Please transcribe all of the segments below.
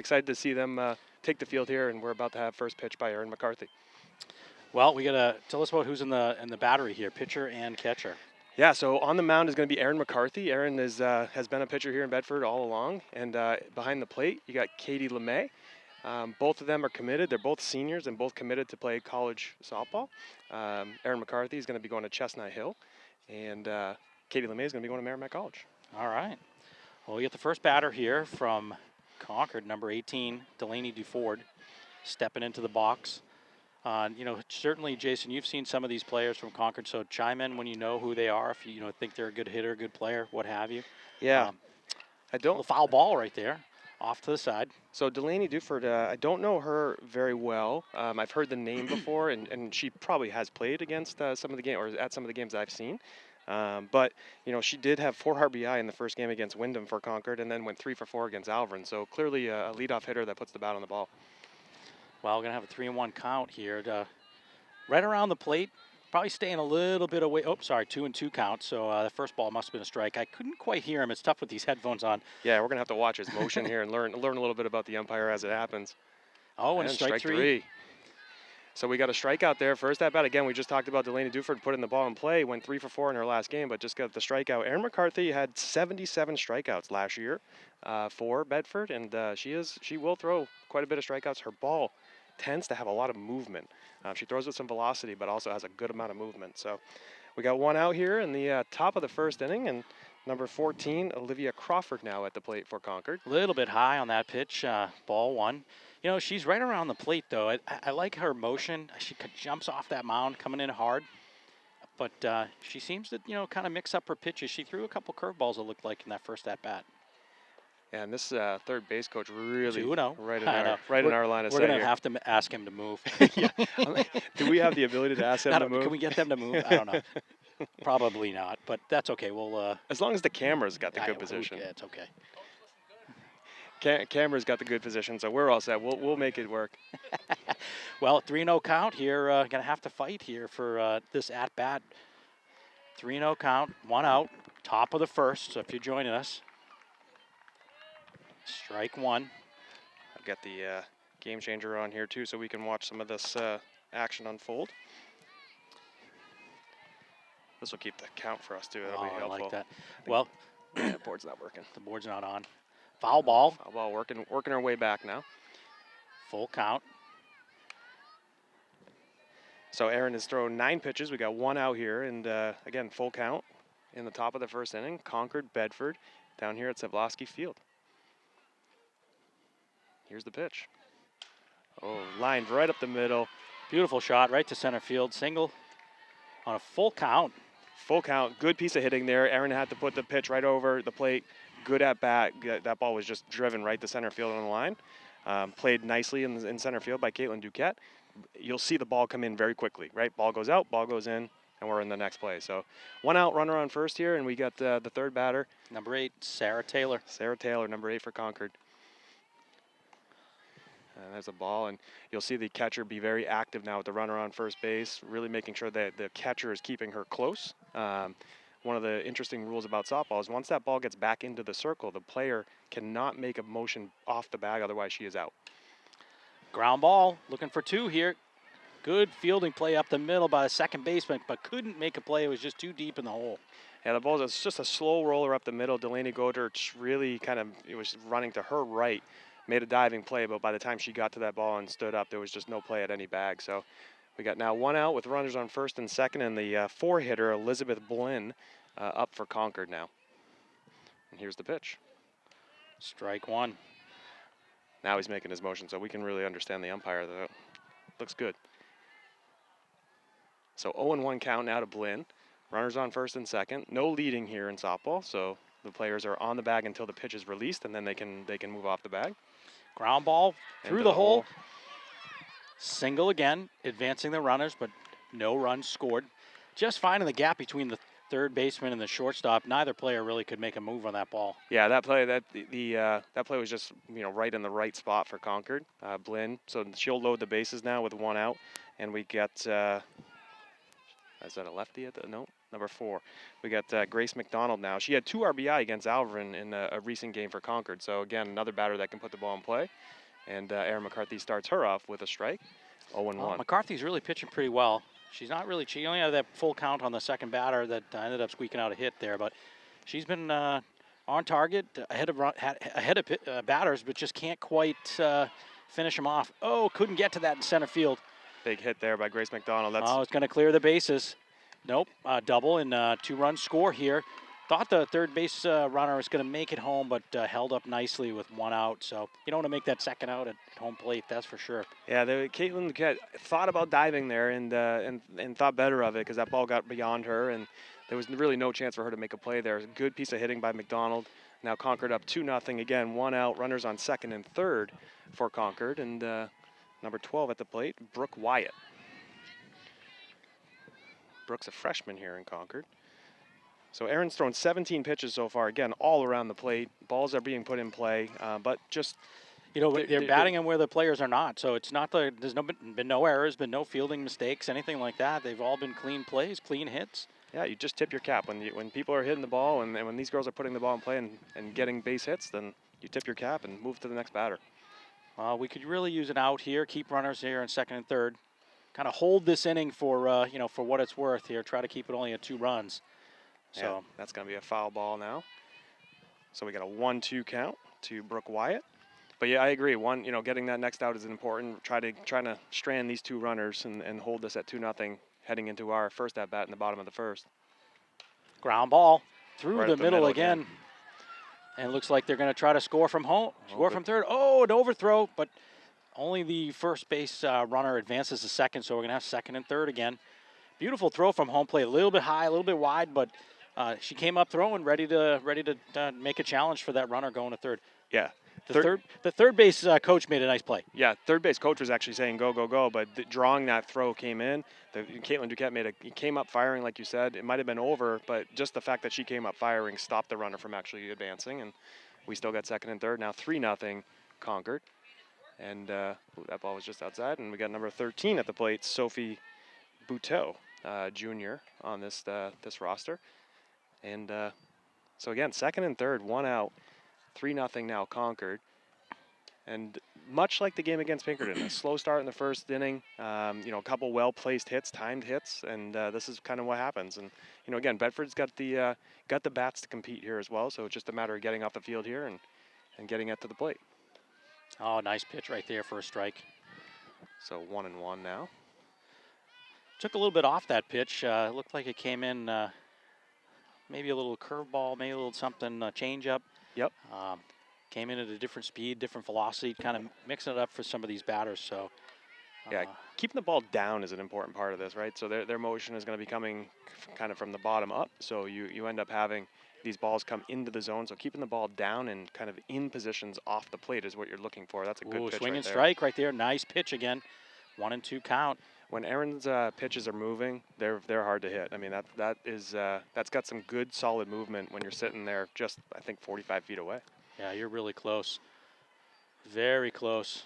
excited to see them take the field here, and we're about to have first pitch by Erin McCarthy. Well, we got to tell us about who's in the battery here, pitcher and catcher. Yeah, so on the mound is going to be Erin McCarthy. Erin is has been a pitcher here in Bedford all along, and behind the plate you got Katie LeMay. Both of them are committed. They're both seniors and both committed to play college softball. Erin McCarthy is going to be going to Chestnut Hill, and Katie LeMay is going to be going to Merrimack College. All right. Well, we get the first batter here from Concord, number 18, Delaney DuFord, stepping into the box. Certainly, Jason, you've seen some of these players from Concord, so chime in when you know who they are, if you think they're a good hitter, good player, what have you. Yeah. I don't. A foul ball right there, off to the side. So Delaney DuFord, I don't know her very well. I've heard the name before, and she probably has played against some of the game or at some of the games I've seen. But she did have 4 RBI in the first game against Wyndham for Concord, and then went 3 for 4 against Alvern. So clearly a leadoff hitter that puts the bat on the ball. Well, we're going to have a 3-1 count here. Right around the plate, probably staying a little bit away. Oh, sorry, 2-2 count. So the first ball must have been a strike. I couldn't quite hear him. It's tough with these headphones on. Yeah, we're going to have to watch his motion here and learn a little bit about the umpire as it happens. Oh, and strike three. So we got a strikeout there. First at bat, again, we just talked about Delaney DuFord putting the ball in play. Went 3 for 4 in her last game, but just got the strikeout. Erin McCarthy had 77 strikeouts last year for Bedford, and she will throw quite a bit of strikeouts. Her ball tends to have a lot of movement. She throws with some velocity, but also has a good amount of movement. So we got one out here in the top of the first inning, and number 14, Olivia Crawford, now at the plate for Concord. A little bit high on that pitch, ball one. She's right around the plate, though. I like her motion. She jumps off that mound, coming in hard. But she seems to, kind of mix up her pitches. She threw a couple curveballs, it looked like, in that first at-bat. Yeah, and this third base coach really in our line of sight. We're going to have to ask him to move. Yeah. Do we have the ability to ask him to move? Can we get them to move? I don't know. Probably not, but that's okay. We'll. As long as the camera's got the good position. Yeah, it's okay. Camera's got the good position, so we're all set. We'll make it work. Well, 3-0 count here. Going to have to fight here for this at-bat. 3-0 count, 1 out, top of the first, so if you're joining us. Strike 1. I've got the game changer on here, too, so we can watch some of this action unfold. This will keep the count for us, too. That'll be helpful. I like that. Well, the board's not working. The board's not on. Foul ball. Foul ball, working our way back now. Full count. So Erin has thrown 9 pitches. We got 1 out here, and again, full count in the top of the first inning. Concord, Bedford, down here at Savlosky Field. Here's the pitch. Oh, lined right up the middle. Beautiful shot right to center field. Single on a full count. Full count. Good piece of hitting there. Erin had to put the pitch right over the plate. Good at bat. That ball was just driven right to center field on the line. Played nicely in center field by Caitlin Duquette. You'll see the ball come in very quickly, right? Ball goes out, ball goes in, and we're in the next play. So 1 out, runner on first here, and we got the third batter. Number 8, Sarah Taylor. Sarah Taylor, number 8 for Concord. And there's a ball, and you'll see the catcher be very active now with the runner on first base, really making sure that the catcher is keeping her close. One of the interesting rules about softball is once that ball gets back into the circle, the player cannot make a motion off the bag, otherwise she is out. Ground ball, looking for 2 here. Good fielding play up the middle by the second baseman, but couldn't make a play. It was just too deep in the hole. Yeah, the ball is just a slow roller up the middle. Delaney Godert really it was running to her right. Made a diving play, but by the time she got to that ball and stood up, there was just no play at any bag. So we got now 1 out with runners on first and second, and the 4-hitter, Elizabeth Blinn, up for Concord now. And here's the pitch. Strike 1. Now he's making his motion, so we can really understand the umpire. That looks good. So 0-1 count now to Blinn. Runners on first and second. No leading here in softball, so the players are on the bag until the pitch is released, and then they can move off the bag. Ground ball through the hole. Single again, advancing the runners, but no runs scored. Just finding the gap between the third baseman and the shortstop. Neither player really could make a move on that ball. Yeah, that play that play was just right in the right spot for Concord. Blinn, so she'll load the bases now with 1 out, and we get is that a lefty at the no? number 4. We got Grace McDonald now. She had 2 RBI against Alverin in a recent game for Concord. So again, another batter that can put the ball in play. And Erin McCarthy starts her off with a strike, 0-1. McCarthy's really pitching pretty well. She only had that full count on the second batter that ended up squeaking out a hit there, but she's been on target, ahead of batters, but just can't quite finish them off. Oh, couldn't get to that in center field. Big hit there by Grace McDonald. It's going to clear the bases. Nope, double and 2-run score here. Thought the third base runner was going to make it home, but held up nicely with 1 out. So you don't want to make that second out at home plate, that's for sure. Yeah, Caitlin Duquette thought about diving there and thought better of it because that ball got beyond her, and there was really no chance for her to make a play there. Good piece of hitting by McDonald. Now Concord up 2-0. Again, 1 out. Runners on second and third for Concord, and number 12 at the plate, Brooke Wyatt. Brooke's a freshman here in Concord. So Erin's thrown 17 pitches so far. Again, all around the plate. Balls are being put in play, but just they're batting them where the players are not. So it's not there's been no errors, been no fielding mistakes, anything like that. They've all been clean plays, clean hits. Yeah, you just tip your cap when people are hitting the ball and when these girls are putting the ball in play and getting base hits. Then you tip your cap and move to the next batter. We could really use an out here. Keep runners here in second and third. Kind of hold this inning for for what it's worth here. Try to keep it only at 2 runs. So yeah, that's going to be a foul ball now. So we got a 1-2 count to Brooke Wyatt. But yeah, I agree. Getting that next out is important. Trying to strand these 2 runners and hold this at 2-0 heading into our first at bat in the bottom of the first. Ground ball through the middle again. And it looks like they're going to try to score from home. Score from third. Oh, an overthrow, but only the first base runner advances to second, so we're going to have second and third again. Beautiful throw from home plate. A little bit high, a little bit wide, but she came up throwing, ready to make a challenge for that runner going to third. Yeah. The third base coach made a nice play. Yeah, third base coach was actually saying go, go, go, but drawing that throw came in. Caitlin Duquette came up firing, like you said. It might have been over, but just the fact that she came up firing stopped the runner from actually advancing, and we still got second and third. Now 3-0 Concord, and that ball was just outside, and we got number 13 at the plate, Sophie Buteau, junior on this roster. And so again, second and third, 1 out. 3-0 now Concord. And much like the game against Pinkerton, a slow start in the first inning, a couple well-placed hits, timed hits, and this is kind of what happens. And, again, Bedford's got the bats to compete here as well, so it's just a matter of getting off the field here and getting it to the plate. Oh, nice pitch right there for a strike. So 1-1 now. Took a little bit off that pitch. It looked like it came in maybe a little curveball, maybe a little something, change-up. Yep. Came in at a different speed, different velocity, kind of mixing it up for some of these batters. So, yeah, keeping the ball down is an important part of this, right? So their motion is going to be coming kind of from the bottom up. So you end up having these balls come into the zone. So keeping the ball down and kind of in positions off the plate is what you're looking for. That's a good pitch swing right and there. strike right there. Nice pitch again. 1-2 count. When Erin's pitches are moving, they're hard to hit. I mean, that's got some good solid movement when you're sitting there just, I think, 45 feet away. Yeah, you're really close. Very close.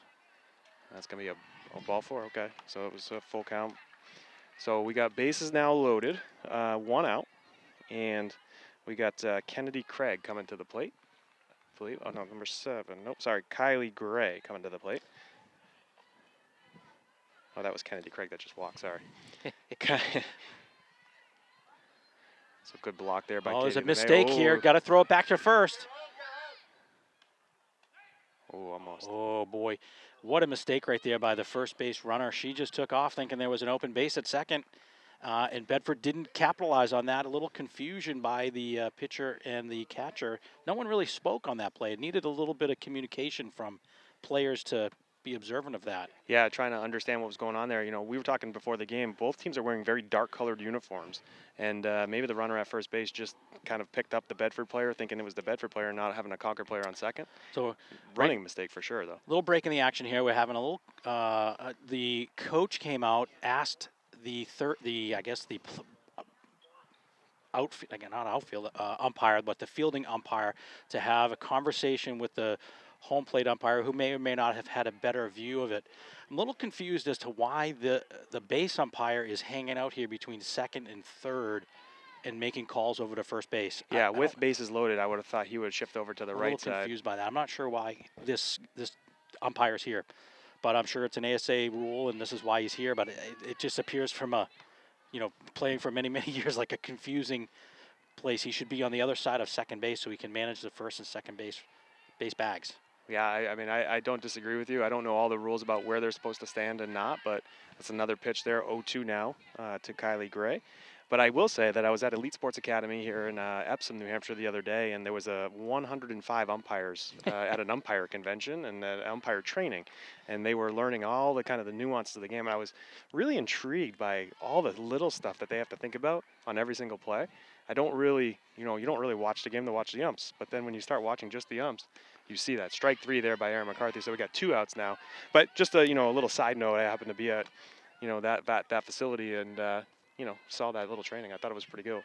That's going to be a ball 4. Okay, so it was a full count. So we got bases now loaded, 1 out, and we got Kennedy Craig coming to the plate. I believe. Oh, no, number 7. Nope, sorry, Kylie Gray coming to the plate. Oh, that was Kennedy Craig that just walked, sorry. So good block there by Katie. There's a mistake here. Got to throw it back to first. Oh, almost. Oh, boy. What a mistake right there by the first base runner. She just took off thinking there was an open base at second, and Bedford didn't capitalize on that. A little confusion by the pitcher and the catcher. No one really spoke on that play. It needed a little bit of communication from players to be observant of that. Yeah, trying to understand what was going on there. We were talking before the game. Both teams are wearing very dark-colored uniforms, and maybe the runner at first base just kind of picked up the Bedford player, thinking it was the Bedford player, not having a Concord player on second. So, running mistake for sure, though. Little break in the action here. We're having a little. The coach came out, asked umpire, but the fielding umpire to have a conversation with the home plate umpire, who may or may not have had a better view of it. I'm a little confused as to why the base umpire is hanging out here between second and third. and making calls over to first base. Yeah, with bases loaded, I would have thought he would shift over to the right side. I'm a little confused by that. I'm not sure why this umpire's here, but I'm sure it's an ASA rule, and this is why he's here. But it just appears from playing for many, many years like a confusing place. He should be on the other side of second base so he can manage the first and second base bags. Yeah, I mean, I don't disagree with you. I don't know all the rules about where they're supposed to stand and not, but that's another pitch there, 0-2 now to Kylie Gray. But I will say that I was at Elite Sports Academy here in Epsom, New Hampshire the other day, and there was 105 umpires at an umpire convention and umpire training, and they were learning all the kind of the nuances of the game. And I was really intrigued by all the little stuff that they have to think about on every single play. I don't really, you don't really watch the game to watch the umps, but then when you start watching just the umps, you see that. Strike 3 there by Erin McCarthy, so we got 2 outs now. But just a little side note, I happened to be at that facility and saw that little training. I thought it was pretty cool.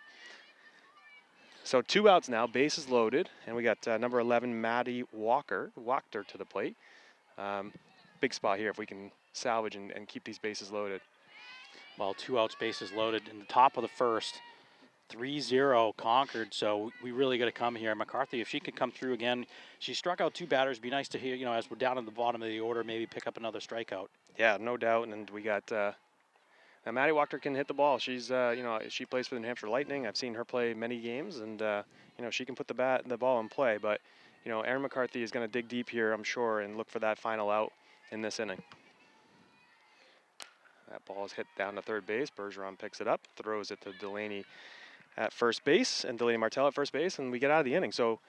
So 2 outs now, bases loaded, and we got number 11 Maddie Walker to the plate. Big spot here if we can salvage and keep these bases loaded. Well, 2 outs, bases loaded in the top of the first. 3-0 Concord, so we really got to come here. McCarthy, if she could come through again, she struck out 2 batters. Be nice to hear, as we're down at the bottom of the order, maybe pick up another strikeout. Yeah, no doubt. And we got now Maddie Walker can hit the ball. She's she plays for the New Hampshire Lightning. I've seen her play many games, and she can put the ball in play. But Erin McCarthy is going to dig deep here, I'm sure, and look for that final out in this inning. That ball is hit down to third base. Bergeron picks it up, throws it to Delaney at first base, and Delaney Martell at first base, and we get out of the inning. So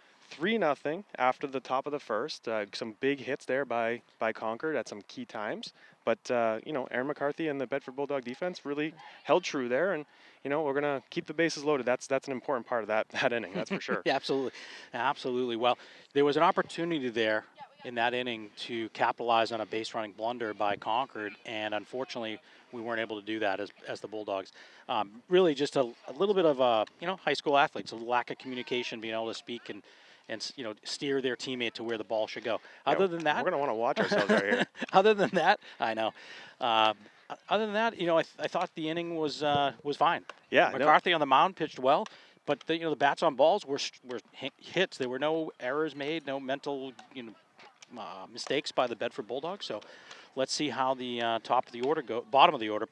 3-0 after the top of the first. Some big hits there by Concord at some key times. But, Erin McCarthy and the Bedford Bulldog defense really held true there. And, we're going to keep the bases loaded. That's an important part of that inning, that's for sure. Yeah, absolutely. Absolutely. Well, there was an opportunity there in that inning to capitalize on a base running blunder by Concord, and unfortunately we weren't able to do that as the Bulldogs. Really just a little bit of high school athletes, a lack of communication, being able to speak and steer their teammate to where the ball should go. Other than that, we're going to want to watch ourselves right here. Other than that, I know. Other than that, I thought the inning was fine. Yeah, McCarthy on the mound pitched well, but the bats on balls were hits. There were no errors made, no mental mistakes by the Bedford Bulldogs. So let's see how the bottom of the order,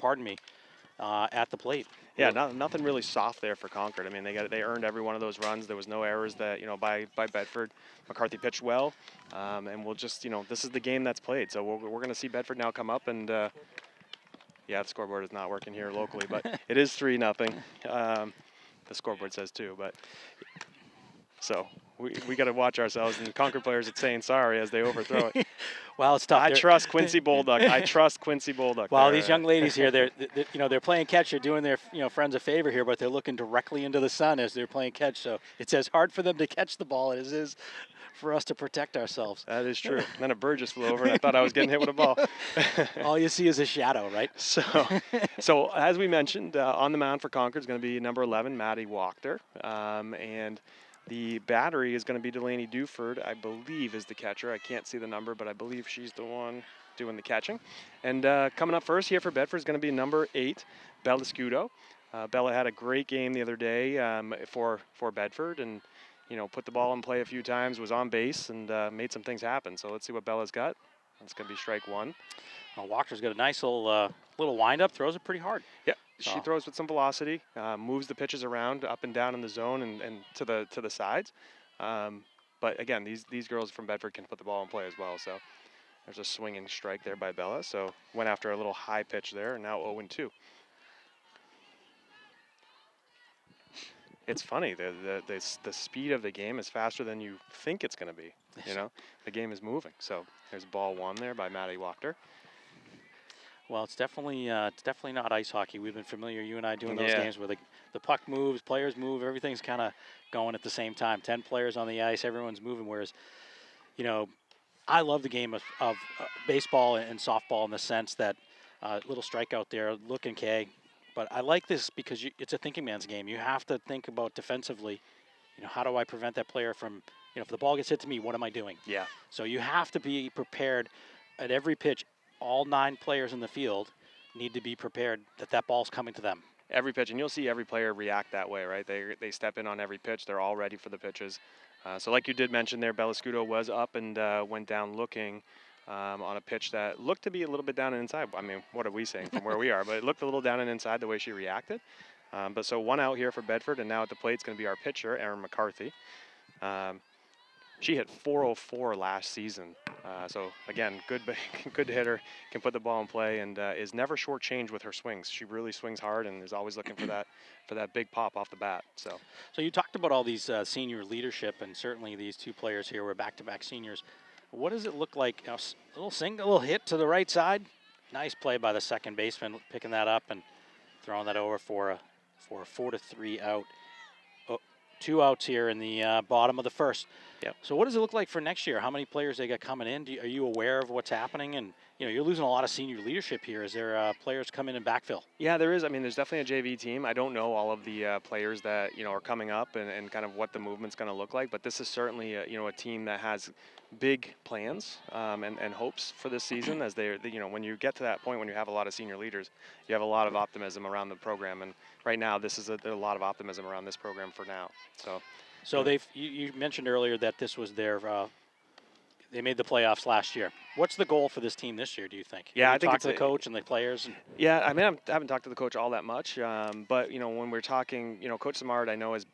at the plate. Yeah, nothing really soft there for Concord. I mean, they earned every one of those runs. There was no errors that by Bedford. McCarthy pitched well, and we'll just this is the game that's played. So we're going to see Bedford now come up and the scoreboard is not working here locally, but it is 3-0. The scoreboard says 2, but so we got to watch ourselves. And Concord players are saying sorry as they overthrow it. Well, it's tough. I trust Quincy Bulldog. Well, these young ladies here, they're playing catch. They're doing their friends a favor here, but they're looking directly into the sun as they're playing catch. So it's as hard for them to catch the ball as it is for us to protect ourselves. That is true. And then a bird just flew over, and I thought I was getting hit with a ball. All you see is a shadow, right? So as we mentioned, on the mound for Concord is going to be number 11, Maddie Walker, and the battery is going to be Delaney Duford, I believe, is the catcher. I can't see the number, but I believe she's the one doing the catching. And coming up first here for Bedford is going to be number 8, Bella Scudo. Bella had a great game the other day for Bedford, and put the ball in play a few times, was on base, and made some things happen. So let's see what Bella's got. It's going to be strike 1. Well, Walker's got a nice little windup, throws it pretty hard. Yeah, she throws with some velocity, moves the pitches around up and down in the zone and to the sides. But again, these girls from Bedford can put the ball in play as well. So there's a swinging strike there by Bella. So went after a little high pitch there, and now 0-2. It's funny, the speed of the game is faster than you think it's going to be. The game is moving. So there's ball 1 there by Maddie Walker. Well, it's definitely not ice hockey. We've been familiar, you and I, doing those games where the puck moves, players move, everything's kind of going at the same time. 10 players on the ice, everyone's moving. Whereas, I love the game of baseball and softball in the sense that little strikeout there, look and K. But I like this because it's a thinking man's game. You have to think about defensively, how do I prevent that player from, if the ball gets hit to me, what am I doing? Yeah. So you have to be prepared at every pitch. All 9 players in the field need to be prepared that ball's coming to them. every pitch, and you'll see every player react that way, right? They step in on every pitch. They're all ready for the pitches. So like you did mention there, Bellascudo was up and went down looking on a pitch that looked to be a little bit down and inside. I mean, what are we saying from where we are? But it looked a little down and inside the way she reacted. But so 1 out here for Bedford, and now at the plate it's going to be our pitcher, Erin McCarthy. She hit .404 last season. So again, good hitter, can put the ball in play, and is never shortchanged with her swings. She really swings hard and is always looking for that big pop off the bat. So you talked about all these senior leadership, and certainly these two players here were back-to-back seniors. What does it look like? A little hit to the right side. Nice play by the second baseman, picking that up and throwing that over for a 4-3 out. 2 outs here in the bottom of the first. Yep. So what does it look like for next year? How many players they got coming in? Are you aware of what's happening? And you're losing a lot of senior leadership here. Is there players coming in backfill? Yeah, there is. I mean, there's definitely a JV team. I don't know all of the players that are coming up and kind of what the movement's going to look like, but this is certainly a team that has big plans and hopes for this season. As when you get to that point when you have a lot of senior leaders, you have a lot of optimism around the program. And right now, this is a lot of optimism around this program for now. So you mentioned earlier that this was their they made the playoffs last year. What's the goal for this team this year, do you think? Yeah, I think talk to the coach and the players. Yeah, I mean, I haven't talked to the coach all that much, but when we're talking, Coach Samard, I know is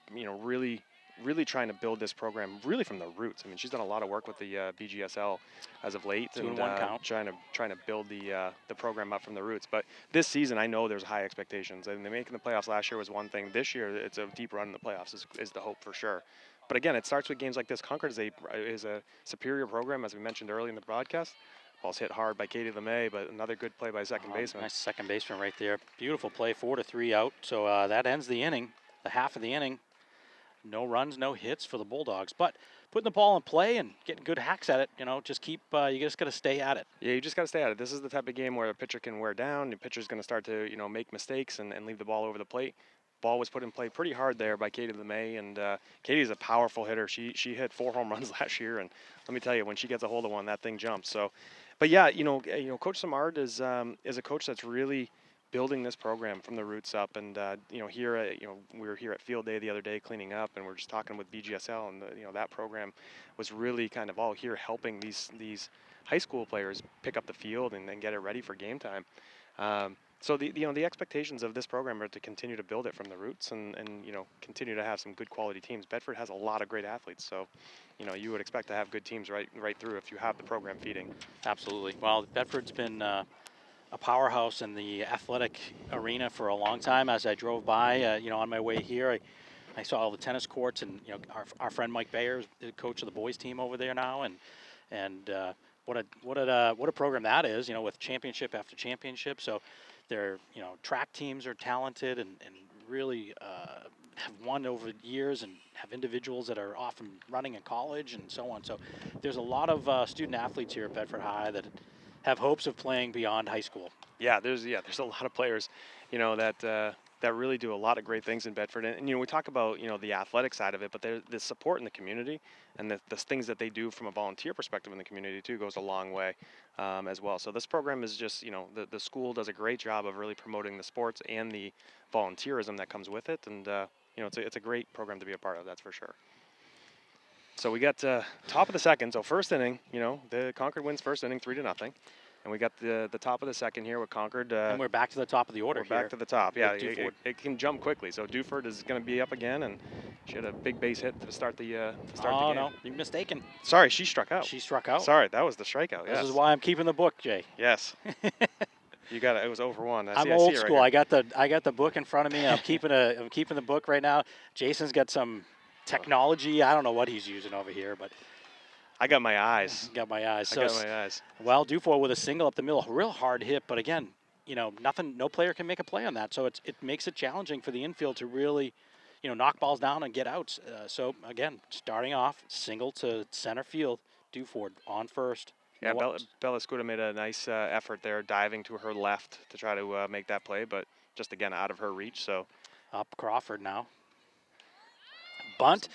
really trying to build this program really from the roots. I mean, she's done a lot of work with the BGSL as of late, and trying to build the program up from the roots. But this season, I know there's high expectations. I mean, making the playoffs last year was one thing. This year, it's a deep run in the playoffs is the hope for sure. But again, it starts with games like this. Concord is a superior program, as we mentioned earlier in the broadcast. Ball's hit hard by Katie LeMay, but another good play by second baseman. Nice second baseman right there. Beautiful play, 4-3 out. So that ends the inning, the half of the inning. No runs, no hits for the Bulldogs, but putting the ball in play and getting good hacks at it. Just keep. You just got to stay at it. Yeah, you just got to stay at it. This is the type of game where a pitcher can wear down. The pitcher's going to start to make mistakes and leave the ball over the plate. Ball was put in play pretty hard there by Katie LeMay, and Katie's a powerful hitter. She hit 4 home runs last year, and let me tell you, when she gets a hold of one, that thing jumps. So, but yeah, Coach Samard is a coach that's really building this program from the roots up. And we were here at Field Day the other day cleaning up, and we're just talking with BGSL, and that program was really kind of all here helping these high school players pick up the field and get it ready for game time. So the expectations of this program are to continue to build it from the roots and continue to have some good quality teams. Bedford has a lot of great athletes, so you would expect to have good teams right through if you have the program feeding. Absolutely. Well, Bedford's been a powerhouse in the athletic arena for a long time. As I drove by, on my way here, I saw all the tennis courts, and our friend Mike Bayer is the coach of the boys team over there now, and what a program that is. With championship after championship. So their track teams are talented and really have won over years and have individuals that are often running in college and so on. So there's a lot of student athletes here at Bedford High that have hopes of playing beyond high school. Yeah, there's a lot of players, that really do a lot of great things in Bedford. And we talk about the athletic side of it, but the support in the community and the things that they do from a volunteer perspective in the community too goes a long way as well. So this program is just the school does a great job of really promoting the sports and the volunteerism that comes with it, and it's a great program to be a part of, that's for sure. So we got top of the second. So first inning, the Concord wins first inning 3-0. And we got the top of the second here with Concord. And we're back to the top of the order. Back to the top, yeah. It can jump quickly. So Duford is going to be up again, and she had a big base hit to start the game. Oh, no, you're mistaken. Sorry, she struck out. She struck out. Sorry, that was the strikeout, yes. This is why I'm keeping the book, Jay. Yes. You got it. It was over 1. I'm old school. I got the book in front of me. I'm keeping the book right now. Jason's got some technology. I don't know what he's using over here, but I got my eyes. Well, Duford with a single up the middle, real hard hit, but again, no player can make a play on that, so it makes it challenging for the infield to really, knock balls down and get outs. So again, starting off, single to center field, Duford on first. Yeah, Bellascudo made a nice effort there, diving to her left to try to make that play, but just again out of her reach. So up Crawford now. Bunt.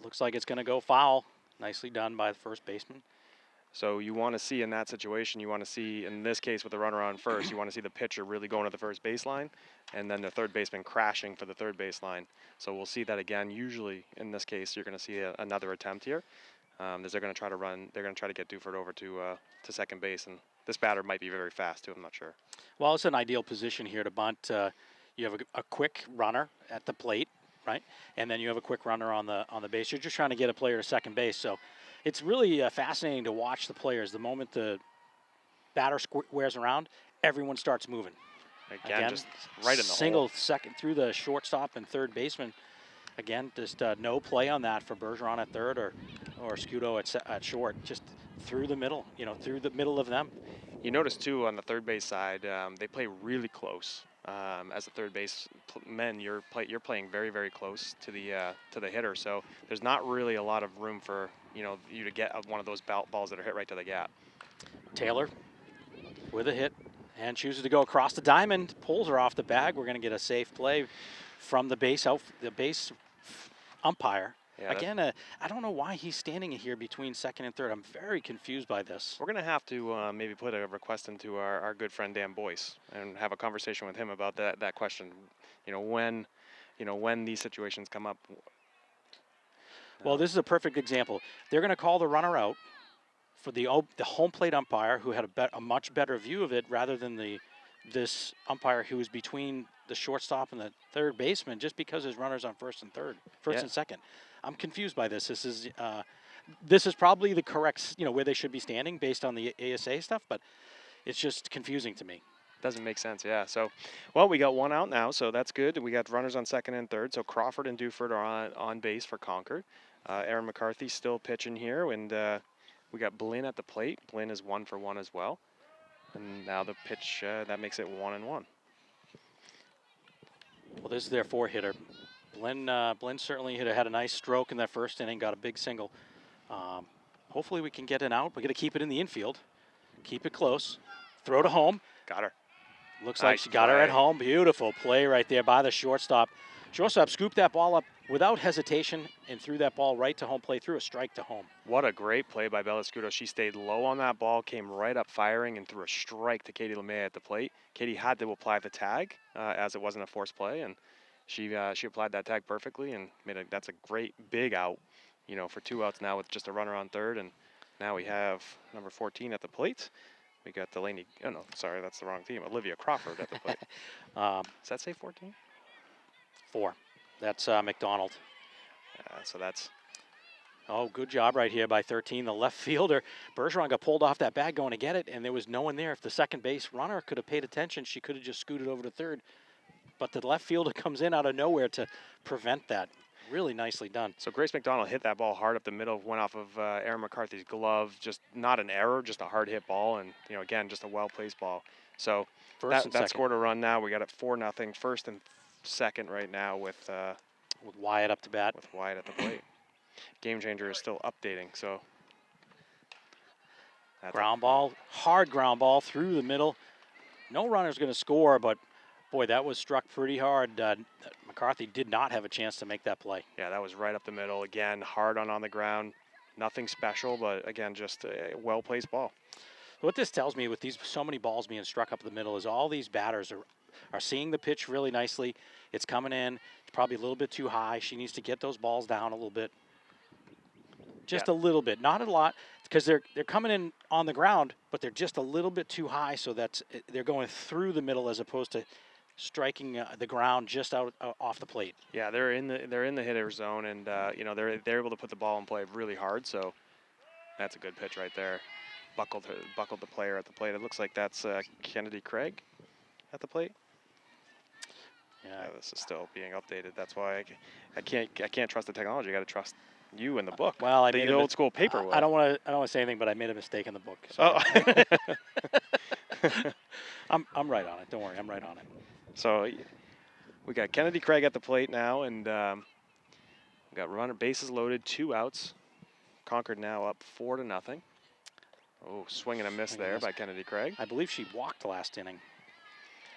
Looks like it's going to go foul. Nicely done by the first baseman. So you want to see in that situation, you want to see, in this case with the runner on first, you want to see the pitcher really going to the first baseline and then the third baseman crashing for the third baseline. So we'll see that again. Usually in this case, you're going to see another attempt here. As they're going to try to run, they're going to try to get Duford over to second base, and this batter might be very fast too. I'm not sure. Well, it's an ideal position here to bunt. You have a quick runner at the plate, right, and then you have a quick runner on the base. You're just trying to get a player to second base, so it's really fascinating to watch the players. The moment the batter squares around, everyone starts moving. Again, just right in the single hole. Second through the shortstop and third baseman. Again, just no play on that for Bergeron at third or Scudo at short. Just through the middle, through the middle of them. You notice too on the third base side, they play really close. As a third base men, you're playing very, very close to the hitter. So there's not really a lot of room for you to get one of those balls that are hit right to the gap. Taylor with a hit and chooses to go across the diamond, pulls her off the bag. We're going to get a safe play from the base umpire. Yeah, again, I don't know why he's standing here between second and third. I'm very confused by this. We're going to have to maybe put a request into our good friend Dan Boyce and have a conversation with him about that question. When these situations come up. Well, this is a perfect example. They're going to call the runner out for the home plate umpire, who had a much better view of it, rather than this umpire who was between the shortstop and the third baseman, just because his runner's on first and second. I'm confused by this. This is probably the correct, where they should be standing based on the ASA stuff, but it's just confusing to me. Doesn't make sense, yeah. So, well, we got one out now, so that's good. We got runners on second and third. So Crawford and Duford are on base for Concord. Erin Mccarthy still pitching here, and we got Blinn at the plate. Blinn is 1 for 1 as well. And now the pitch, that makes it 1-1. Well, this is their 4-hitter. Blinn certainly had a nice stroke in that first inning, got a big single. Hopefully we can get an out. We got to keep it in the infield. Keep it close. Throw to home. Got her. Looks like she got her at home. Beautiful play right there by the shortstop. Shortstop scooped that ball up without hesitation and threw that ball right to home plate, threw a strike to home. What a great play by Bella Scudo. She stayed low on that ball, came right up firing, and threw a strike to Katie LeMay at the plate. Katie had to apply the tag as it wasn't a forced play, and she applied that tag perfectly and that's a great big out, for 2 outs now with just a runner on third. And now we have number 14 at the plate. We got Delaney. Oh, no, sorry, that's the wrong team. Olivia Crawford at the plate. Does that say 14? 4. That's McDonald. So that's. Oh, good job right here by 13. The left fielder, Bergeron, got pulled off that bag going to get it, and there was no one there. If the second base runner could have paid attention, she could have just scooted over to third. But the left fielder comes in out of nowhere to prevent that. Really nicely done. So Grace McDonald hit that ball hard up the middle, went off of Erin McCarthy's glove. Just not an error, just a hard hit ball, and again, just a well-placed ball. So that scored a run. Now we got it 4-0. First and second right now with Wyatt up to bat. With Wyatt at the plate. Game Changer is still updating. So ground ball, hard ground ball through the middle. No runner's going to score, but boy, that was struck pretty hard. McCarthy did not have a chance to make that play. Yeah, that was right up the middle. Again, hard on the ground. Nothing special, but again, just a well-placed ball. What this tells me with so many balls being struck up the middle is all these batters are seeing the pitch really nicely. It's coming in. It's probably a little bit too high. She needs to get those balls down a little bit. Just a little bit, not a lot, because they're coming in on the ground, but they're just a little bit too high, so they're going through the middle as opposed to striking the ground just out off the plate. Yeah, they're in the hitter zone, and they're able to put the ball in play really hard. So that's a good pitch right there. Buckled the player at the plate. It looks like that's Kennedy Craig at the plate. Yeah, this is still being updated. That's why I can't trust the technology. I got to trust you in the book. Well, the old school paper. I don't want to say anything, but I made a mistake in the book. So. I'm right on it. Don't worry, I'm right on it. So we got Kennedy Craig at the plate now, and we got runner bases loaded, 2 outs. Concord now up 4-0. Oh, swing and a miss there by Kennedy Craig. I believe she walked last inning,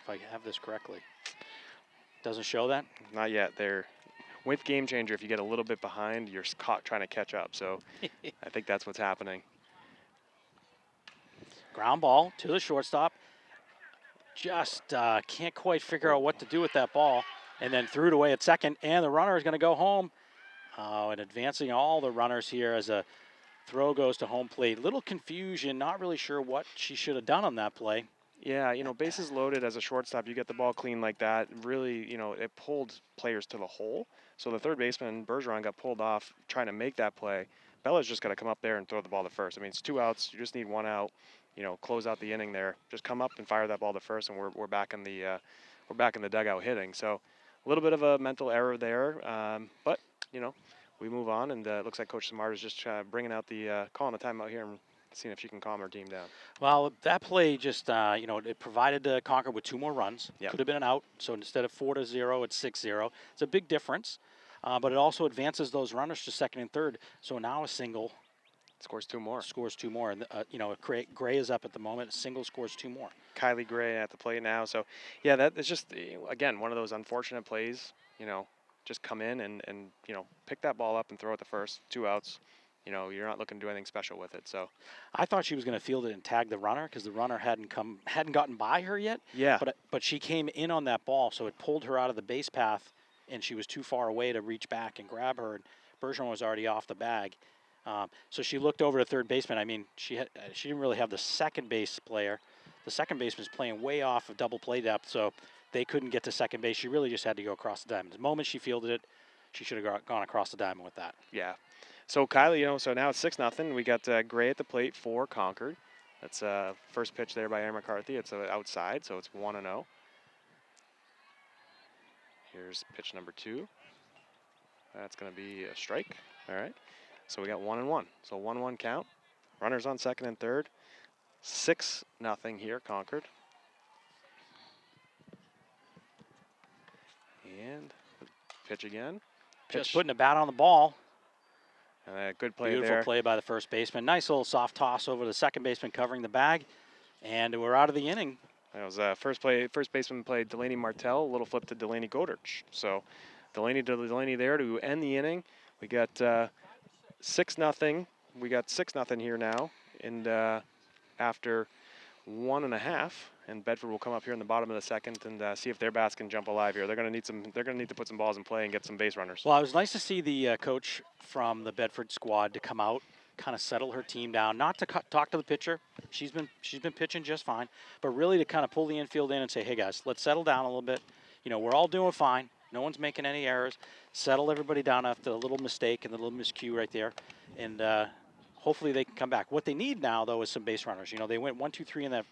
if I have this correctly. Doesn't show that? Not yet. With Game Changer, if you get a little bit behind, you're caught trying to catch up. So I think that's what's happening. Ground ball to the shortstop. Just can't quite figure out what to do with that ball. And then threw it away at second, and the runner is going to go home. And advancing all the runners here as a throw goes to home plate. Little confusion, not really sure what she should have done on that play. Yeah, bases loaded as a shortstop, you get the ball clean like that. Really, it pulled players to the hole. So the third baseman, Bergeron, got pulled off trying to make that play. Bella's just got to come up there and throw the ball to first. I mean, it's 2 outs. You just need 1 out. Close out the inning there. Just come up and fire that ball to first, and we're back in the dugout hitting. So a little bit of a mental error there, but we move on, and it looks like Coach Samard is just bringing out calling the timeout here and seeing if she can calm her team down. Well, that play just, it provided Concord with 2 more runs. Yep. Could have been an out. So instead of 4-0, it's 6-0. It's a big difference, but it also advances those runners to second and third. So now a single scores 2 more. And Gray is up at the moment. A single scores 2 more. Kylie Gray at the plate now. So, yeah, that is just, again, one of those unfortunate plays. Just come in and pick that ball up and throw it to first. 2 outs. You're not looking to do anything special with it. So I thought she was going to field it and tag the runner because the runner hadn't gotten by her yet. Yeah. But she came in on that ball, so it pulled her out of the base path, and she was too far away to reach back and grab her. And Bergeron was already off the bag. So she looked over to third baseman. I mean, she didn't really have the second base player. The second baseman was playing way off of double play depth, so they couldn't get to second base. She really just had to go across the diamond. The moment she fielded it, she should have gone across the diamond with that. Yeah. So Kylie, so now it's 6-0. We got Gray at the plate for Concord. That's first pitch there by Erin McCarthy. It's outside, so it's 1-0. Here's pitch number 2. That's going to be a strike. All right. So we got 1-1. So 1-1 count. Runners on second and third. 6-0 here, Concord. And pitch again. Just putting a bat on the ball. Good play Beautiful there. play by the first baseman. Nice little soft toss over the second baseman covering the bag. And we're out of the inning. That was first baseman played Delaney Martell, a little flip to Delaney Godich. So Delaney there to end the inning. We got 6-0. We got 6-0 here now. And after 1.5, and Bedford will come up here in the bottom of the second and see if their bats can jump alive here. They're going to need to put some balls in play and get some base runners. Well, it was nice to see the coach from the Bedford squad to come out, kind of settle her team down, not to talk to the pitcher. She's been pitching just fine, but really to kind of pull the infield in and say, hey guys, let's settle down a little bit. We're all doing fine. No one's making any errors. Settle everybody down after the little mistake and the little miscue right there, and hopefully they can come back. What they need now, though, is some base runners. They went 1-2-3 in the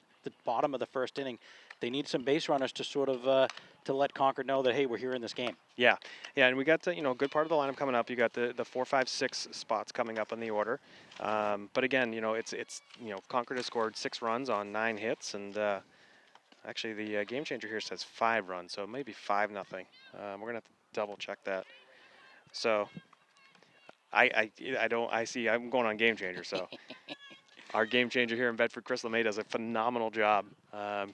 bottom of the first inning. They need some base runners to sort of to let Concord know that, hey, we're here in this game. Yeah, and we got a good part of the lineup coming up. You got the 4, 5, 6 spots coming up in the order. But again, it's Concord has scored 6 runs on 9 hits, and actually the game changer here says 5 runs, so maybe 5-0. We're gonna have to double check that. So I'm going on game changer, so. Our game changer here in Bedford, Chris LeMay, does a phenomenal job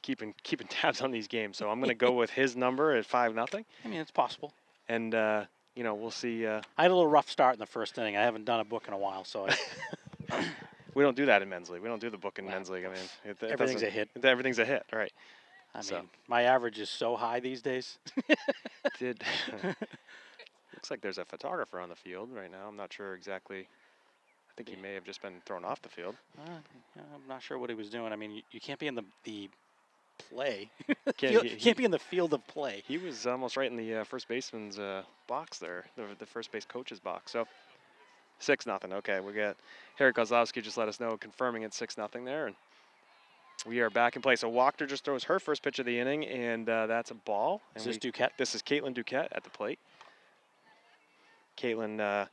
keeping tabs on these games. So I'm going to go with his number at 5-0. I mean, it's possible. And, we'll see. I had a little rough start in the first inning. I haven't done a book in a while, so. We don't do that in men's league. We don't do the book in men's league. I mean, everything's a hit. Everything's a hit, right. I mean, my average is so high these days. Looks like there's a photographer on the field right now. I'm not sure exactly. I think he may have just been thrown off the field. I'm not sure what he was doing. I mean, you can't be in the play. Can't be in the field of play. He was almost right in the first baseman's box there, the first base coach's box. So 6-0. Okay, we got Harry Kozlowski just let us know, confirming it's 6-0 there, and we are back in play. So Wachter just throws her first pitch of the inning, and that's a ball. And this is Duquette? This is Caitlin Duquette at the plate. Caitlin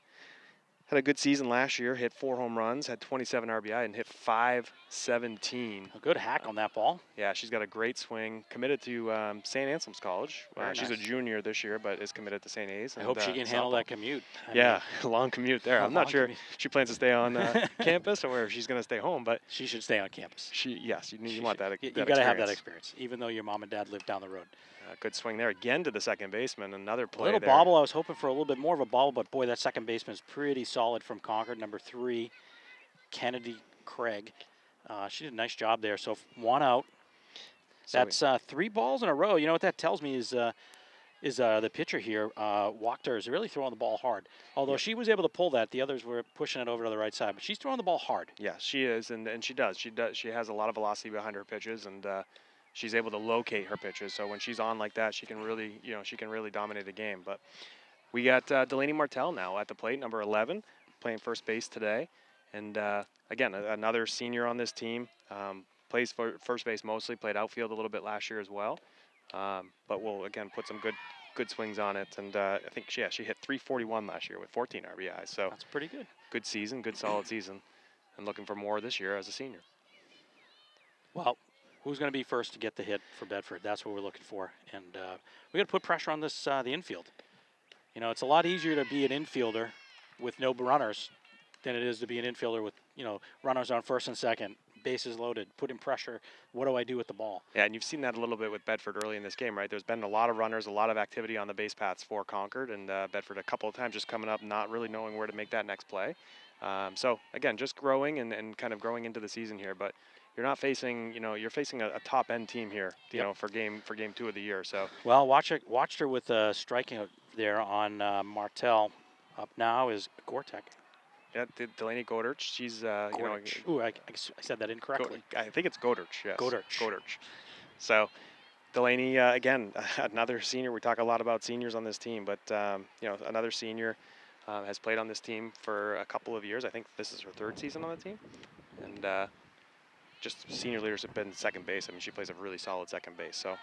had a good season last year, hit 4 home runs, had 27 RBI, and hit .517. A good hack on that ball. Yeah, she's got a great swing. Committed to St. Anselm's College. She's a junior this year, but is committed to St. A's. I hope she can handle that commute. Yeah, long commute there. I'm not sure if she plans to stay on campus or if she's going to stay home, but she should stay on campus. Yes, you want that. You got to have that experience, even though your mom and dad live down the road. Good swing there again to the second baseman. Another play. A little there. bobble. I was hoping for a little bit more of a bobble, but boy, that second baseman is pretty solid from Concord. Number 3, Kennedy Craig. She did a nice job there. So 1 out. So That's 3 balls in a row. You know what that tells me is the pitcher here, Wachter, is really throwing the ball hard. Although she was able to pull that, the others were pushing it over to the right side. But she's throwing the ball hard. yeah, she is, and she does. She has a lot of velocity behind her pitches, and she's able to locate her pitches. So when she's on like that, she can really, she can really dominate a game. But we got Delaney Martell now at the plate, number 11, playing first base today. And again, another senior on this team. Plays for first base mostly, played outfield a little bit last year as well. But we'll, again, put some good swings on it. And I think she hit 341 last year with 14 RBIs. So that's pretty good. Good season, good solid season. And looking for more this year as a senior. Well, who's going to be first to get the hit for Bedford? That's what we're looking for. And we got to put pressure on this the infield. It's a lot easier to be an infielder with no runners than it is to be an infielder with, runners on first and second, bases loaded, putting pressure. What do I do with the ball? Yeah, and you've seen that a little bit with Bedford early in this game, right? There's been a lot of runners, a lot of activity on the base paths for Concord, and Bedford a couple of times just coming up, not really knowing where to make that next play. So, again, just growing and kind of growing into the season here. But you're not facing, you're facing a top-end team here, for game 2 of the year. So, well, watched her with striking there on Martell. Up now is Gortek. Yeah, Delaney Godert. She's, Ooh, I said that incorrectly. I think it's Godert, yes. Godert. So, Delaney, again, another senior. We talk a lot about seniors on this team, but, another senior has played on this team for a couple of years. I think this is her 3rd season on the team. And just senior leadership in second base. I mean, she plays a really solid second base. So,